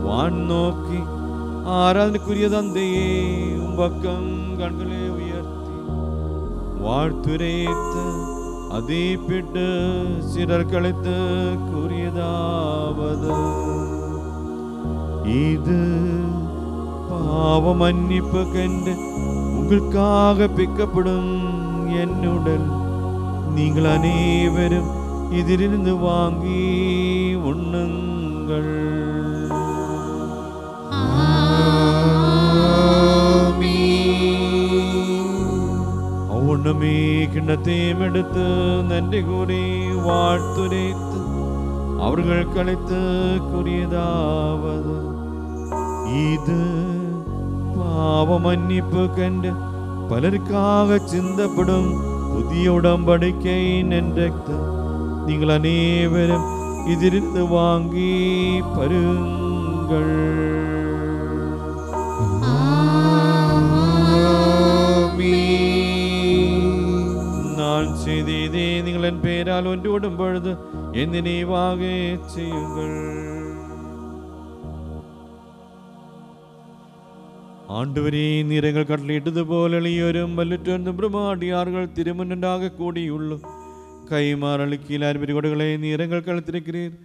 வான் நோக்கி ஆராதனைக்குரிய தந்தையே உம்பக்கம் கண்களை உயர்த்தி வாழ்த்துரைத்து அதீப்பிட்டு சிலர் கழித்து கூறியதாவது: இது பாவ மன்னிப்பு கண்டு உங்களுக்காக பிக்கப்படும் என் உடல். நீங்கள் அனைவரும் இதிலிருந்து வாங்கி உண்ணுங்கள். ஒண்ணுமே கிண்ணத்தையும் எடுத்து நன்றி கூறி வாழ்த்துரைத்து அவர்கள் கழித்து கூறியதாவது: இது பாவ மன்னிப்பு கண்டு பலருக்காக சிந்தப்படும் புதிய உடம்படிக்கையின் ரத்தம். நீங்கள் அனைவரும் இதிலிருந்து வாங்கி பருங்கள். நான் செய்தே நீங்கள் என் பெயரால் ஒன்று விடும் பொழுது என் நினைவாக செய்யுங்கள். ஆண்டவரே, நீரங்கள் கட்டளையிட்டது போல எளியோரும் வல்லுற்றோர்ந்தும் பிரமாடியார்கள் திருமுன்னாக கூடியுள்ளோம். கைமாறலுக்கீழ் அருவிரிகொடைகளை நீரங்கள் கழுத்திருக்கிறீர்.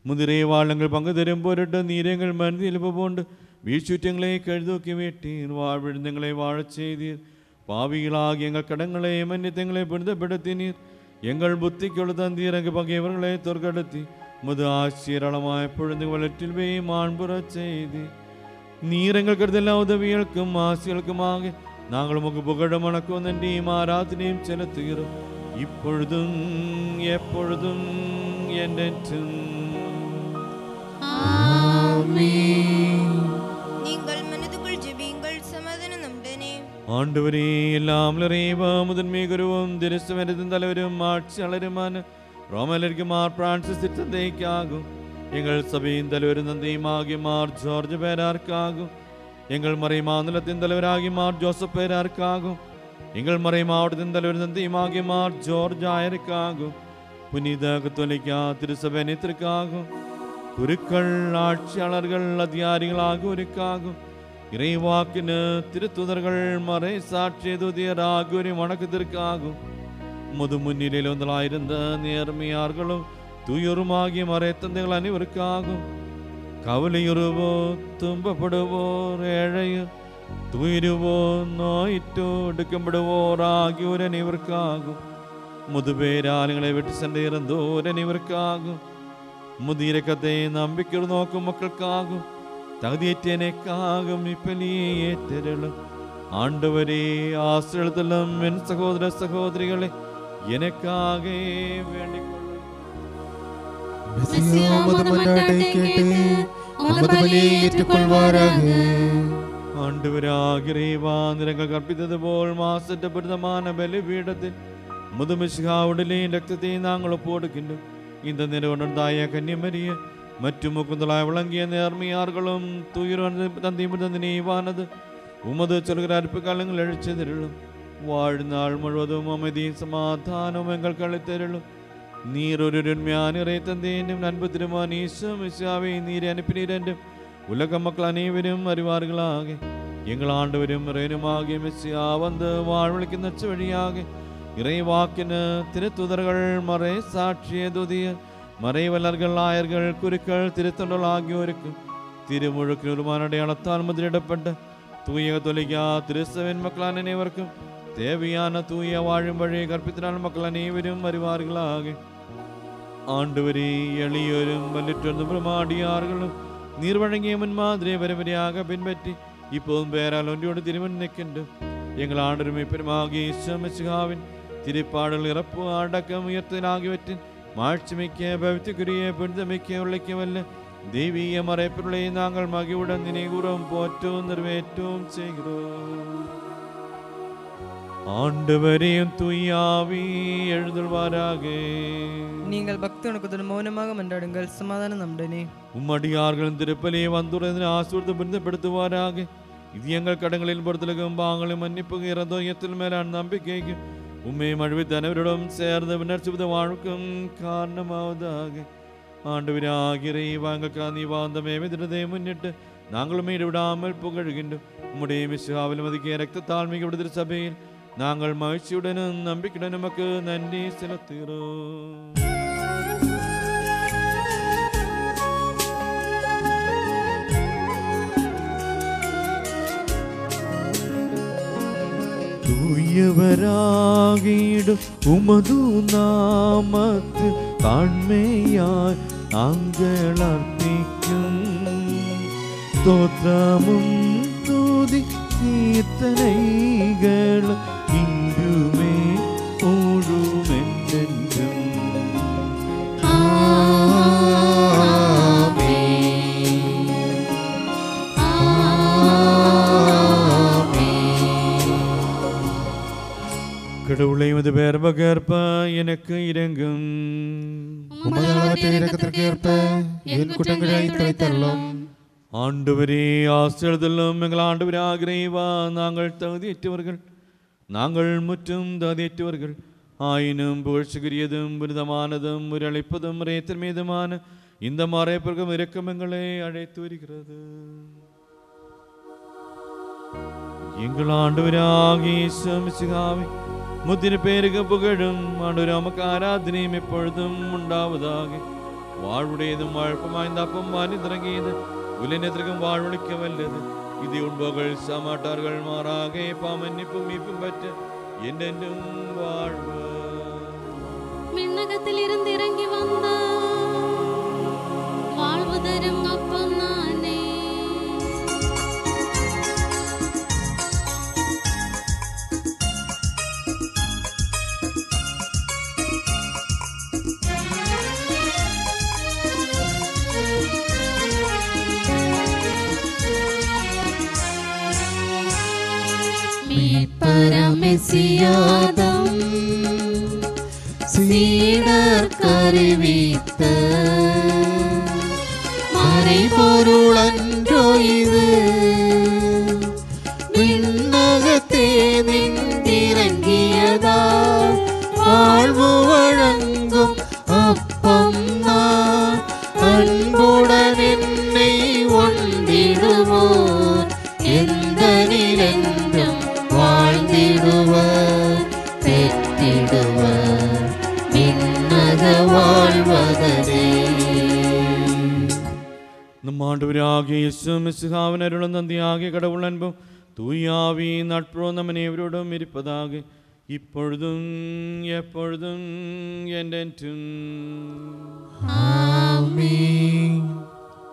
முதிரை வாழங்கள் பங்கு தரும் பொருட்டு நீரங்கள் மனதில் எழுப்பு போண்டு வீழ்ச்சுற்றங்களை கழுதூக்கி விட்டீர். வாழ்விழுந்தங்களை வாழச் செய்தீர். பாவிகளாகி எங்கள் கடங்களை மன்னித்தங்களை புனிதப்படுத்தினீர். எங்கள் புத்திக்கு தந்தீர். அங்கு பகையவர்களை தோற்கடுத்தி முது ஆச்சரியமாய் பொழுது வளற்றில் போய் மாண்புறச் செய்தீர். நீரங்கள் கருதெல்லாம் உதவிகளுக்கும் ஆசிகளுக்குமாக நாங்கள் உமக்கு புகழும் வணக்கம் நன்றியும் ஆராதனையும் செலுத்துகிறோம், இப்பொழுதும் எப்பொழுதும் என்றென்றும். நீங்கள் மனதுக்குள் ஜெபியுங்கள், சமாதானம் நம்முடனே. ஆண்டவரே, எல்லாம் நிறைவா முதன்மை குருவும் திருச்சபையின் தலைவரும் ஆட்சியாளருமான ரோமலருக்கு மார் பிரான்சிஸ் தந்தைக்காகும், எங்கள் சபையின் தலைவரும் தந்தையுமாகிய மார் ஜார்ஜ் பேரார்க்காகும், எங்கள் மறை மாநிலத்தின் தலைவராகிய மார் ஜோசப் பேரார்க்காகும், எங்கள் மறை மாவட்டத்தின் தலைவர் தந்தையுமாகிய மார் ஜோர்ஜ் ஆயருக்காகும், புனித கத்தோலிக்கா திருச்சபை அனைத்திற்காகும், குருக்கள் ஆட்சியாளர்கள் அதிகாரிகள் ஆகியோருக்காகும், இறைவாக்கின திருத்துதர்கள் மறை சாட்சிய துதியர் ஆகியோரின் வணக்கத்திற்காகும், முது முன்னிலையில் வந்தலாயிருந்த நேர்மையார்களும் தூயோருமாகிய மறை தந்தைகள் அனைவருக்காகும், கவலையுறுவோர் துன்பப்படுவோர் ஏழையர் துயிருவோர் நோயிட்டோடுக்கப்படுவோர் ஆகியோர் அனைவருக்காகும் முதுபேராளுங்களை விட்டு சென்று இறந்தோர் அனைவருக்காகும் முதிரக்கத்தை நம்பிக்கை நோக்கும் மக்களுக்காகும் தகுதியற்றனைக்காகும் இப்பலியே ஏற்றருளும். ஆண்டவரே ஆசிரியத்திலும் என் சகோதர சகோதரிகளை எனக்காக வேண்டிக் கொள்ளும். மெசியா உமது மன்றாட்டை கேட்டு உமது பலியை ஏற்றுக்கொள்வாராக. ஆண்டவராகிறேவா நிறங்கள் கற்பித்தது போல் மாசற்ற பிரதமான பலிபீடத்தில் முதுமிஷிகா உடலையும் ரத்தத்தையும் நாங்கள் ஒப்புக்கொடுக்கின்றோம். இந்த நிறுவனம் தாய கன்னிமரிய மற்றும் முக்குந்தலாய் விளங்கிய நேர்மையார்களும் துயிர் தந்திவானது உமது சொல்கிற அற்பு காலங்கள் எழுச்சதிருளும். வாழ்நாள் முழுவதும் அமைதியும் சமாதானம் எங்கள் கழுத்தருளும். நீர் ஒரு உண்மையான தந்தேனும் அன்பு திருமான் ஈசாவை நீர் அனுப்பினீர் என்றும் உலக மக்கள் அனைவரும் அறிவார்களாக. எங்கள் ஆண்டவரும் இறைவனுமாகிய மெசியா வந்து வாழ்வழிக்கும் நச்சு வழியாக இறைவாக்கின திருத்துதர்கள் மறை சாட்சிய துதிய மறைவலர்கள் ஆயர்கள் குருக்கள் திருத்தொண்டல் ஆகியோருக்கும் திருமுழுக்கு நிறுவன அடையாளத்தால் முதலிடப்பட்ட தூய தொலையா திருசவின் மக்கள் அனைவருக்கும் தேவையான தூய வாழும் வழியை கற்பித்தினால் மக்கள் அனைவரும் அறிவார்களாக. ஆண்டவரே எளியோரும் வல்லிற்றொன்று பிரமாடியார்களும் நீர் வழங்கிய முன்மாதிரியை வரிவரியாக பின்பற்றி இப்போதும் பேரால் ஒன்றியோடு திருமணம் நிற்கின்றோம். எங்கள் ஆண்டருமை பெருமாகிய ஈசாவின் திருப்பாடல் இறப்பு அடக்கம் உயர்த்தல் ஆகியவற்றின் மாட்சிமிக்க பவித்துக்குரிய புனிதமிக்க உழைக்க வல்ல தெய்வீக மறைப்பொருளை நாங்கள் மகிழ்வுடன் நினைவுறும் போற்றவும் நிறைவேற்றவும் செய்கிறோம். ஆண்டவரையும் தூயாவி எழுதல்வாராக. நீங்கள் பக்தனுக்கு மௌனமாக மன்றாடுங்கள். சமாதானம் நம்முடனே. உம்மடியார்களின் திருப்பலியை வந்துள்ளதனை ஆசீர்வாதம் புனிதப்படுத்துவாராக. இது எங்கள் கடங்களில் பொறுத்தலகும் பாங்களும் மன்னிப்பும் இறந்தோயத்தில் மேலான நம்பிக்கைக்கு உண்மை மழுவித்த அனைவரிடம் சேர்ந்த வினர்ச்சிபுத வாழ்க்கும் காரணமாவதாக. ஆண்டவராகிறை வாங்க நீ வாழ்ந்தமே தினத்தை முன்னிட்டு நாங்களும் ஈடுவிடாமல் புகழ்கின்றோம். உம்முடைய மிஸ்ஸாவில் மதிக்க ரத்த தாழ்மைக்கு விடுதல் சபையில் நாங்கள் மகிழ்ச்சியுடனும் நம்பிக்கையுடன் நமக்கு நன்றி செலுத்துகிறோம். தூயவராகிடும் உமது நாமத்து தாழ்மையாய் நாங்கள் அர்ப்பிக்கும் ஸ்தோத்திரமும் துதி கீர்த்தனைகளும் இங்குமே ஓடுமென்றென்றும். கடவுளை மது பேர்பகற்ப எனக்கு இறங்கும். உமது அளவற்ற இரக்கத்திற்கு ஏற்ப என் குற்றங்களை துடைத்தருளும். ஆண்டவரே ஆசிரியர்களும் எங்கள் ஆண்டவரே ஆகிறைவா நாங்கள் தகுதியற்றவர்கள், நாங்கள் முற்றும் தகுதியற்றவர்கள். ஆயினும் புகழ்ச்சிக்குரியதும் புனிதமானதும் முரளிப்பதும் ரேத்தன் மீதுமான இந்த மறைப்பிற்கும் இரக்கம் எங்களை அழைத்து வருகிறது. எங்கள் ஆண்டவராகிய இயேசு மிசிகாவே முத்தின பேருக்கு புகழும் ஆண்டவரே உமக்கு ஆராதனையும் எப்பொழுதும் உண்டாவதாக. வாழ்வுடையதும் வாழ்ப்புமாய்ந்த அப்பம் வானி திறங்கியது உலகத்திற்கும் வாழ்வழிக்க வல்லது. இது உண்பவர்கள் சமாட்டார்கள் மாறாக பாமன்னிப்பும் மீட்பும் பெற்ற என்றென்றும் வாழ்வு. மின்னகத்தில் இருந்து இறங்கி வந்த வாழ்வு தரும் அப்பம் நானே. பரமெசியாதம் சீடர் கருவித்த மறைபொருளன்றோ இது, விண்ணகத்தே நின்றிறங்கியதால் வாழ்வு வழங்கும் அப்பம் நான். அன்புடன் என்னை ஒன்றிடுவோர் எந்த நிலென்றும் வாழ்ந்திடுவர் பெற்றிடுவர் விண்ணக வாழ்வதே. நம் ஆண்டவராகிய இயேசு மிசிகாவின் அருளும் தந்தையாகிய கடவுள் அன்பும் தூயாவி நட்போ நம் அனைவரோடும் இருப்பதாக இப்பொழுதும் எப்பொழுதும் என்றென்றும்.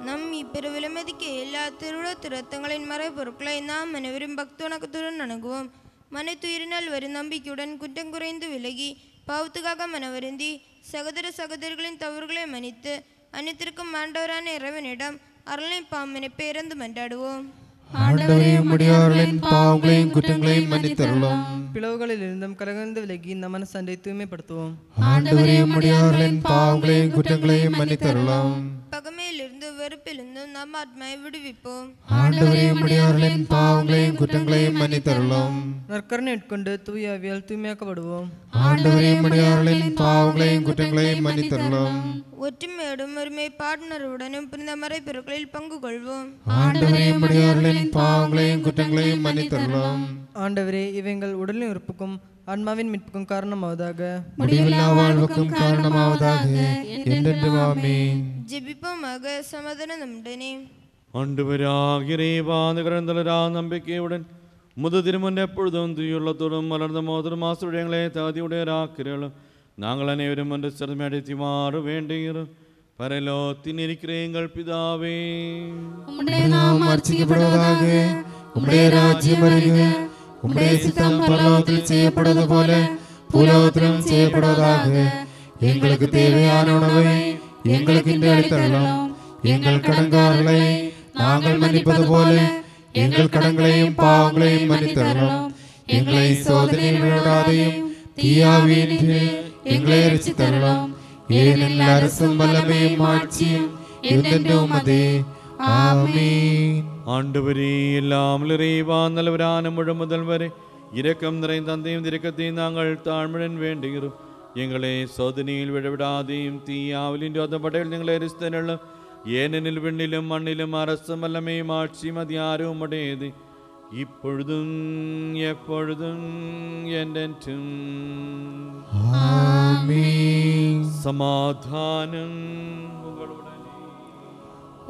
நம் இப்பெருவிலமதிக்க எல்லா திருத்தங்களின் மறைபொருட்களை நாம் அனைவரும் பக்தவணக்கத்துடன் அணுகுவோம். மனத்துயிரினால் வரும் நம்பிக்கையுடன் குற்றம் குறைந்து விலகி பாவத்துக்காக மனவருந்தி சகோதர சகோதரிகளின் தவறுகளை மன்னித்து அனைத்திற்கும் ஆண்டவரான இறைவனிடம் அருளை பாம்பினை பேரந்து மன்றாடுவோம். ஆண்டவரே, உம்முடையவர்களின் பாவங்களையும் குற்றங்களையும் மன்னித்தருளும். பிளவுகளில் இருந்தும் கலகந்து விலகி நம் மனசண்டை தூய்மைப்படுத்துவோம். ஆண்டவரே, உம்முடையவர்களின் பாவங்களையும் குற்றங்களையும் மன்னித்தருளும். பகமையிலிருந்து வெறுப்பிலிருந்தும் நம் ஆத்மாவை விடுவிப்போம். ஆண்டவரே, உம்முடையவர்களின் பாவங்களையும் குற்றங்களையும் மன்னித்தருளும். நற்கருணை உட்கொண்டு தூயாவியால் தூய்மையாக்கப்படுவோம். ஆண்டவரே, உம்முடையவர்களின் பாவங்களையும் குற்றங்களையும் மன்னித்தருளும். ஒற்றுமையோடும் ஒருமைப்பாட்டுணர்வுடனும் புனித மறைபொருட்களில் பங்கு கொள்வோம். ஆண்டவரே, உம்முடையவர்களின் பாவங்களையும் குற்றங்களையும் மன்னித்தருளும். ஆண்டவரே, இவைகள் உடலின் உறுப்புக்கும் ஆன்மாவின் மீட்புக்கும் காரணமாவதாக. முடிவில்லா வாழ்வுக்கும் காரணமாவதாக. என்றென்றும் ஆமென். ஜெபிப்போமாக. சமாதானம் நம்முடனே. ஆண்டவராகிய இறைவா, நிகழ்ந்தலரா நம்பிக்கையுடன் முது திருமணம் எப்பொழுதும் தூயுள்ளத்தோடும் மலர்ந்த மோதலும் ஆசிரியங்களே தகுதியுடையராக்கிறோம். நாங்கள் அனைவரும் ஒன்று சிறமடைத்தி மாற வேண்டுகிறோம். பரலோகத்தில் இருக்கிற எங்கள் பிதாவே, உம்முடைய நாமம் அர்ச்சிக்கப்படுவதாக. உம்முடைய ராஜ்யம் வருக. உம்முடைய சித்தம் பரலோகத்தில் செய்யப்படுவது போல பூலோகத்திலும் செய்யப்படுவதாக. எங்களுக்கு தேவையான உணவை எங்களுக்கு இன்று அளித்தருளும். எங்கள் கடன்காரர்களை நாங்கள் மன்னிப்பது போல எங்கள் கடன்களையும் பாவங்களையும் மன்னித்தருளும். எங்களை சோதனையில் விடாதையும் தீயாவின்றி எங்களை ரட்சித்தருளும். ஏனெனில் அரசும் வல்லமையும் ஆட்சியும் என்றென்றும் உமதே. ஆமென். ஆண்டவரே, எல்லாம் இறைவா நல்லவரான முழு முதல்வரே, இரக்கம் நிறைந்த தந்தையும் இரக்கத்தையும் நாங்கள் தாழ்மையுடன் வேண்டுகிறோம். எங்களை சோதனையில் விடவிடாதையும் தீயாவிலின் யோதப்படையில் எங்களை அரிஸ்தனும். ஏனெனில் விண்ணிலும் மண்ணிலும் அரசும் வல்லமையும் ஆட்சியும் அதிகாரமும் உடையது இப்பொழுதும் எப்பொழுதும் என்றென்றும். ஆமென். சமாதானம் உங்களுடனே.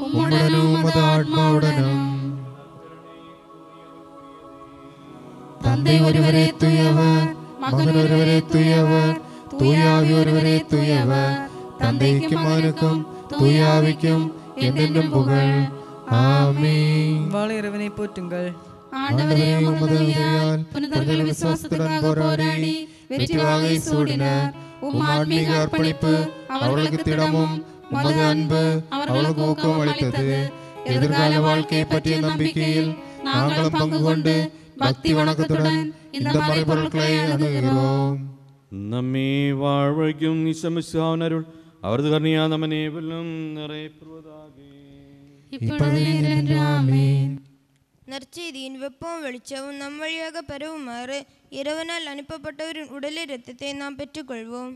உம்முடனும் உமது ஆத்மாவுடனும். தந்தை ஒருவரே தூயவர், மகன் ஒருவரே தூயவர், தூயாவி ஒருவரே தூயவர். தந்தைக்கும் மகனுக்கும் தூயாவிக்கும் என்றென்றும் புகழ். ஆமென். வாழ இறைவனை போற்றுங்கள். ஆண்டவரே, உமது உதவியால் புனிதர்கள் விசுவாசத்துடன் போராடி வெற்றி வாகை சூடினர். உம் ஆன்மீக அர்ப்பணிப்பு அவர்களுக்கு திடமும் உமது அன்பு அவர்களுக்கு ஊக்கம் அளித்தது. எதிர்கால வாழ்க்கையை பற்றிய நம்பிக்கையில் நாங்களும் பங்கு கொண்டு பக்தி வணக்கத்துடன் இந்த மறைபொருட்களை அணுகிறோம். நம்மை வாழ்வைக்கும் இசமிசாவின் அருள் அவரது கருணையா நம்ம நேவலும் நிறைவேறுவதாக. இப்பொழுது என்றென்றும் ஆமென். நற்செய்தியின் வெப்பம் வெளிச்சமும் நம் வழியாக பரவுமாறு இறைவனால் அனுப்பப்பட்டவரின் உடலை இரத்தத்தை நாம் பெற்றுக்கொள்வோம்.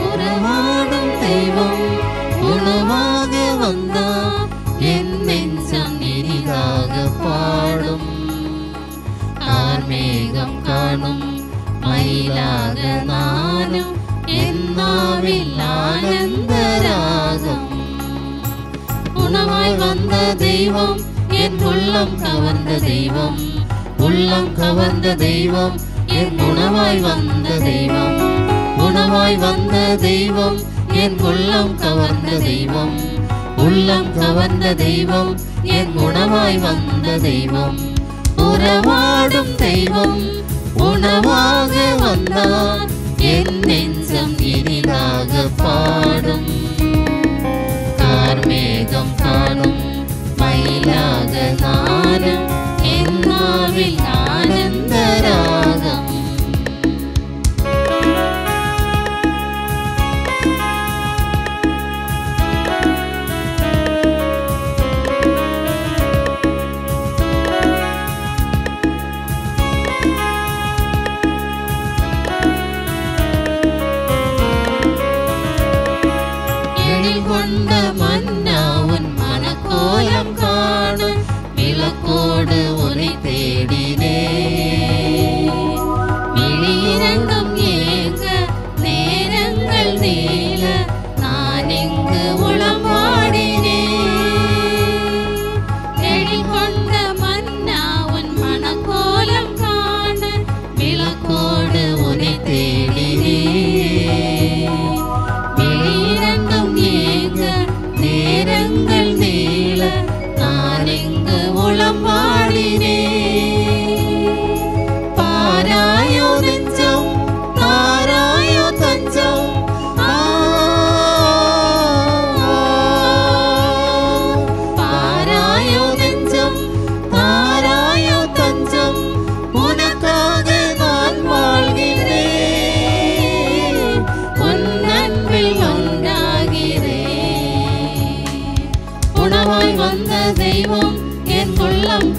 உறவாடும் தெய்வம் உணவாக வந்தார், என் நெஞ்சம் இனிதாக பாடும். கார்மேகம் காணும் மயிலாக நானும், என் நாவில் ஆனந்த ராகம். உணவாய் வந்த தெய்வம், என் உள்ளம் கவர்ந்த தெய்வம், உள்ளம் கவர்ந்த தெய்வம், என் உணவாய் வந்த தெய்வம், உணவாய் வந்த தெய்வம், என் உள்ளம் கவர்ந்த தெய்வம், உள்ளம் கவர்ந்த தெய்வம், என் உணவாய் வந்த தெய்வம். உறவாடும் தெய்வம் உணவாக வந்தார், என் நெஞ்சம் இனிதாக பாடும். கார்மேகம் காணும் மயிலாக நானும், என் நாவில் ஆனந்த ராகம்.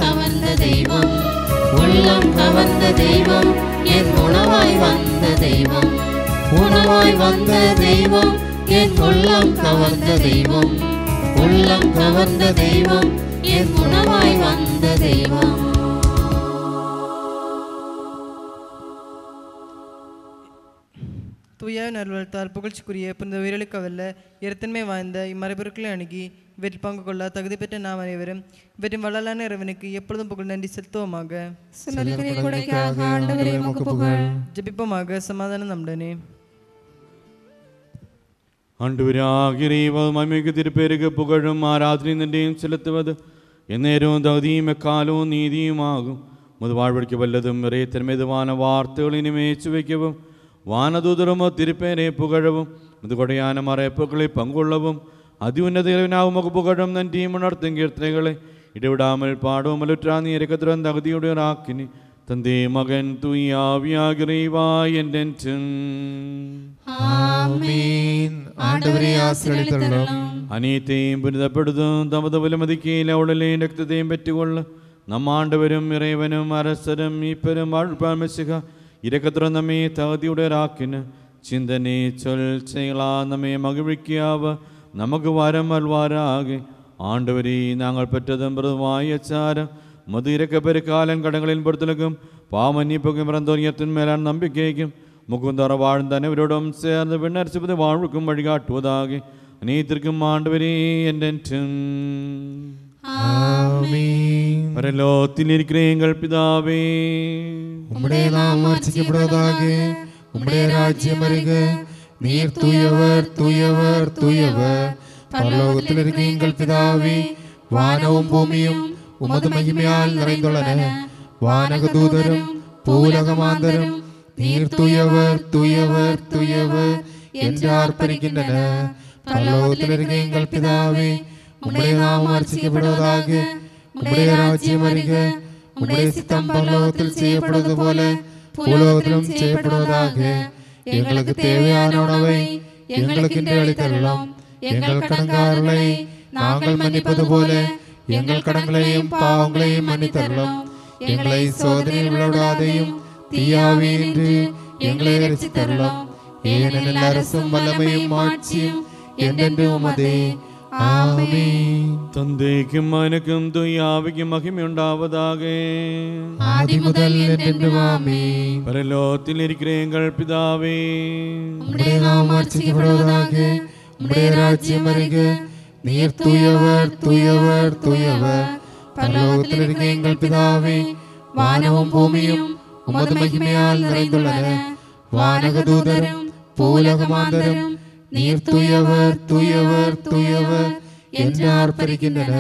கவர்ந்த தெய்வம், உள்ளம் கவர்ந்த தெய்வம், என் உணவாய் வந்த தெய்வம், உணவாய் வந்த தெய்வம், என் உள்ளம் கவர்ந்த தெய்வம், உள்ளம் கவர்ந்த தெய்வம், என் உணவாய் வந்த தெய்வம். தூய நல்வளத்தால் புகழ்ச்சிக்குரிய புனித உயிர்களுக்கு வல்ல இரத்தன்மை வாய்ந்த இம்மறைபொருட்களை அணுகி இவற்றில் பங்கு கொள்ள தகுதி பெற்ற நாம் அனைவரும் இவற்றின் வள்ளலான இறைவனுக்கு எப்பொழுதும் புகழ் நன்றி செலுத்துவோமாக. ஜெபிப்போமாக. சமாதானம் நம்முடனே. ஆண்டவராகிறவம் அமைக்கு திருப்பேருக்கு புகழும் ஆராதனை நன்றியும் செலுத்துவது எந்நேரവും தகுதியும் எக்காலവും நீதியுமாகும். முது வாழ்வழிக்க வல்லதும் இறைத்தன்மெதுவான வார்த்தைகளை நிமைச்சு வைக்கவும் வானதூதரமோ திருப்பேரை புகழவும் മുതുകൊടയാന മറയപ്പുകളിൽ പങ്കുള്ളവും അതിഉന്നതനാവും പുകഴും നന്റിയും ഉണർത്തും കീർത്തനകളെ ഇടവിടാമൽ പാടവും മലുറ്റാ നീരക്കത്തിരം തകുതിയുടെ റാക്കിനി തന്റെ മകൻ തുയ്യാവിയാകിറിവായ എൻ്റെ അനീത്തെയും പുനിതപ്പെടുത്തും തമത് വിലമതിക്കയിൽ അവളെയും രക്തത്തെയും പറ്റുകൊള്ള നമ്മാണ്ടവരും ഇറയവനും അരസരും ഈപ്പരും വാഴ്പാമശിക ഇരക്കത്തിരം നമ്മെ തകുതിയുടെ റാക്കിന് ചിന്തനെ ചൊൽച്ചകളാ നമ്മെ മകിഴിക്കാവ നമുക്ക് വരം അൽവാരാകെ ആണ്ടവരെ ഞങ്ങൾ പെറ്റതും മൃദുവായ അച്ചാരം മധുരക്കപ്പെരുക്കാലൻ കടങ്ങളിൽ പൊടുത്തലക്കും പാമന്യപ്പൊക്കും റന്തോന്യത്തിന്മേലാണ് നമ്പിക്കേക്കും മുക്കുന്തറ വാഴും തന്നവരോടും ചേർന്ന് പിന്നരച്ചപതി വാഴ്ക്കും വഴികാട്ടുവതാകെ അനീതിർക്കും ആണ്ടവരെ എൻ്റെ പരലോകത്തിലിരിക്കുന്നേങ്ങൾ പിതാവേ உம்முடைய நாமம் அர்ச்சிக்கப்படுவதாக, உம்முடைய ராஜ்யம் வருக, நீர் தூயவர் தூயவர் தூயவர். பரலோகத்தில் இருக்கிற எங்கள் பிதாவே, வானவும் பூமியும் உமது மகிமையால் நிறைந்துள்ளன. வானக தூதரும் பூலகமாந்தரும் நீர் தூயவர் தூயவர் தூயவர் என்று ஆர்ப்பரிக்கின்றன. பரலோகத்தில் இருக்கிற எங்கள் பிதாவே, உம்முடைய நாமம் அர்ச்சிக்கப்படுவதாக, உம்முடைய ராஜ்யம் வருக, உம்முடைய சித்தம் பரலோகத்தில் செய்யப்படுவது போல பூலோகத்திலும் செய்யப்படுவதாக. எங்களுக்கு தேவையான உணவை எங்களுக்கு இன்று அளித்தருளும். எங்கள் கடன்காரர்களை நாங்கள் மன்னிப்பது போல எங்கள் கடன்களையும் பாவங்களையும் மன்னித்தருளும். எங்களை சோதனையில் விளையாடாதையும் தீயாவின்றி எங்களை ரட்சித்தருளும். ஏனெனில் அரசும் வல்லமையும் ஆட்சியும் என்றென்றும் உமதே. ஆமென். தந்தைக்கும் மகனுக்கும் தூயாவிக்கும் மகிமையுண்டாவதாக. ஆதி முதல் என்றென்றும் ஆமென். பரலோகத்தில் இருக்கிற எங்கள் பிதாவே, உம்முடைய நாமம் அர்ச்சிக்கப்படுவதாக, உம்முடைய ராஜ்யம் வருக, நீர் தூயவர் தூயவர் தூயவர். பரலோகத்தில் இருக்கிற எங்கள் பிதாவே, வானவும் பூமியும் உமது மகிமையால் நிறைந்துள்ளன. வானக தூதரும் பூலகமாந்தரும் நீர் தூயவர் தூயவர் தூயவர் என்று ஆர்ப்பரிக்கின்றன.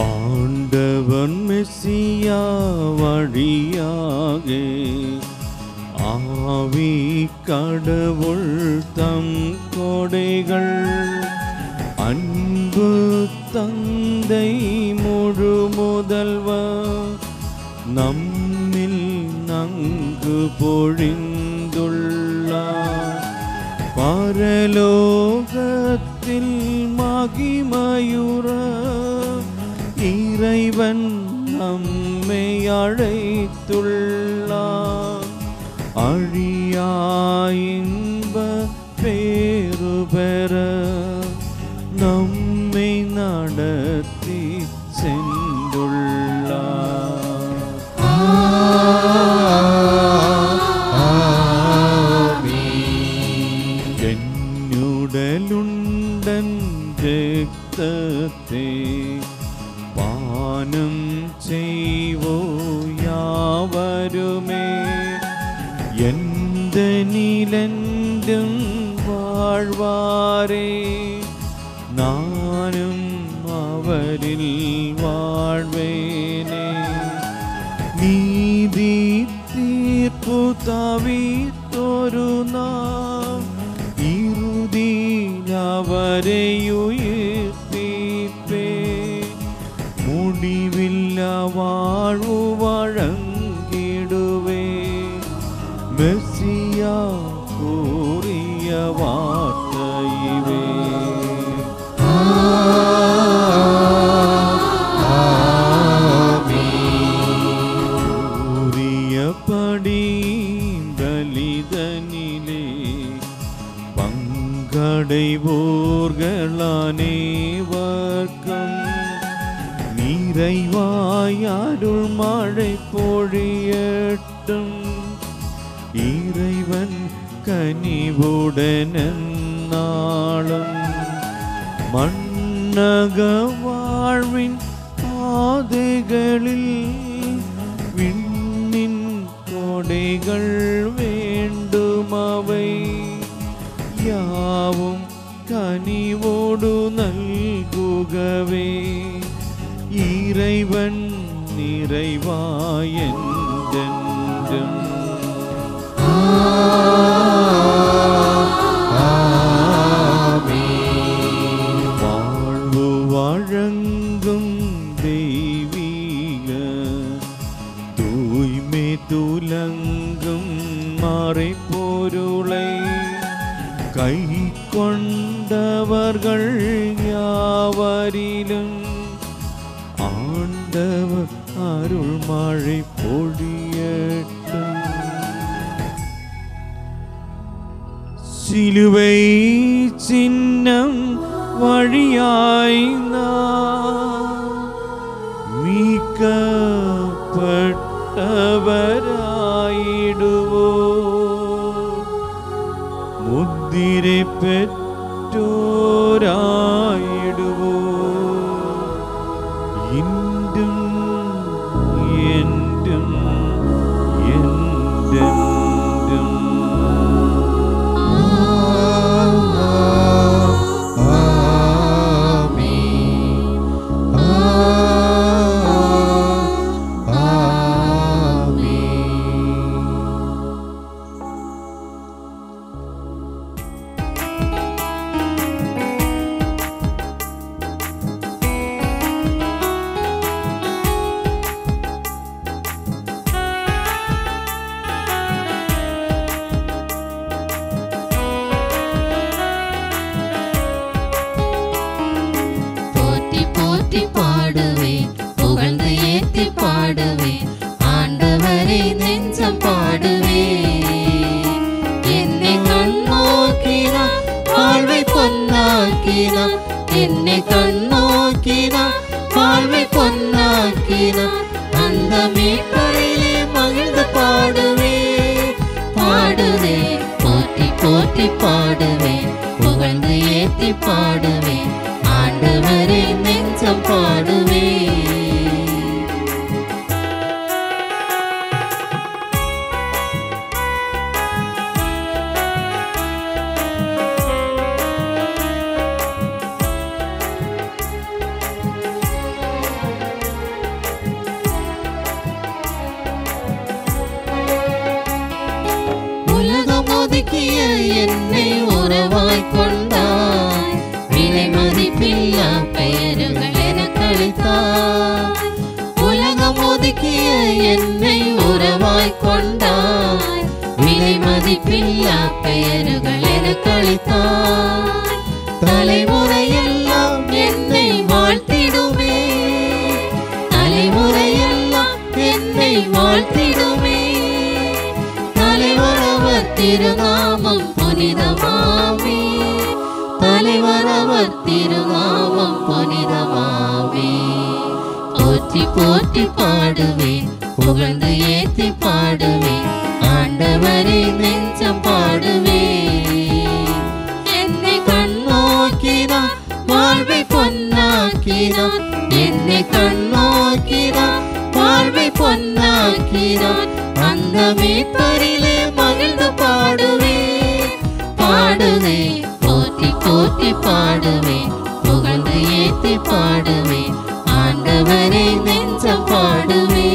ஆண்டவன் மெசியா வழியாக ஆவி கடவுள் தம் கொடைகள் அன்பு தந்தை முழு முதல்வர் நம்மில் நன்கு பொழிந்துள்ளார். பரலோகத்தில் மகிமையுற இறைவன் நம்மை அழைத்துள்ளார். அழியா இன்ப பேறு பெற நம்மை நடத்தி சென்றுள்ளார். என்னுடலுண்டன் രക്തത്തെ പാനം ചെയ്വോ യാവരുമേ എന്റെ നിലന്റും വാഴ്വാരേ നാനും അവരിൽ വാഴ്വേനേ. നീതി തീർപ്പു തവിത്തൊരു നാം ഇറുതിയിൽ അവരെ ഉയർത്തിപ്പേ வாழ்வு வழங்கிடுவே. மெஸ்ஸியா கூறிய வார்த்தையிவே. கூறியபடி பலிதனிலே பங்கடைவோர்களானேவர்க்கும் நிறைவாயாருள் மழை பொழியட்டும். இறைவன் கனிவுடன் நாளும் மன்னக வாழ்வின் பாதைகளில் விண்ணின் கொடைகள் வேண்டுமவை யாவும் கனிவோடு நல்குகவே. இறைவன் நிறைவாயென்றென்றும். வாழ்வு வழங்கும் தெய்வீக தூய்மை துலங்கும் மறைபொருளை கை கொண்டவர்கள் யாவரிலும் ஆண்டவர் அருள் மழை பொழியட்டும். சிலுவை சின்னம் வழியாய் மீட்கப்பட்டவராயிடுவோ. முத்திரை பெற்றோராயிடுவோ. இன்றும் என்றும் என்றென்றும். என்னை கண்ணோக்கினார், வாழ்வை பொன்னாக்கினார். அந்த மீட்பரிலே மகிழ்ந்து பாடுவே பாடுவே, போற்றி போற்றி பாடுவே, புகழ்ந்து ஏத்தி பாடுவே, ஆண்டவரே நெஞ்சம் பாடுவே. என்னை உறவாய் கொண்டாய், விலை மதிப்பில்லா பெயர்கள் எனக்கு அளித்தாய். உலகம் ஒதுக்கிய என்னை உறவாய் கொண்டாய், விலை மதிப்பில்லா பெயர்கள் எனக்கு அளித்தாய். தலைமுறையெல்லாம் என்னை வாழ்த்திடுமே, தலைமுறையெல்லாம் என்னை வாழ்த்திடுமே. தலைவரவர் திருநாமம் புனிதமாவே, தலைவரவர் திருநாமம் புனிதமாவே. போற்றி போற்றி பாடுவேன், புகழ்ந்து ஏத்தி பாடுவேன், ஆண்டவரே நெஞ்சம் பாடுவேன். என்னை கண்ணோக்கினார், வாழ்வை பொன்னாக்கினார். என்னை கண்ணோக்கினார், வாழ்வை பொன்னாக்கினார். அந்த மீட்பரிலே மகிழ்ந்து பாடுவே பாடுவே, போற்றி போற்றி பாடுவே, புகழ்ந்து ஏத்தி பாடுவே, ஆண்டவரே நெஞ்சம் பாடுவே.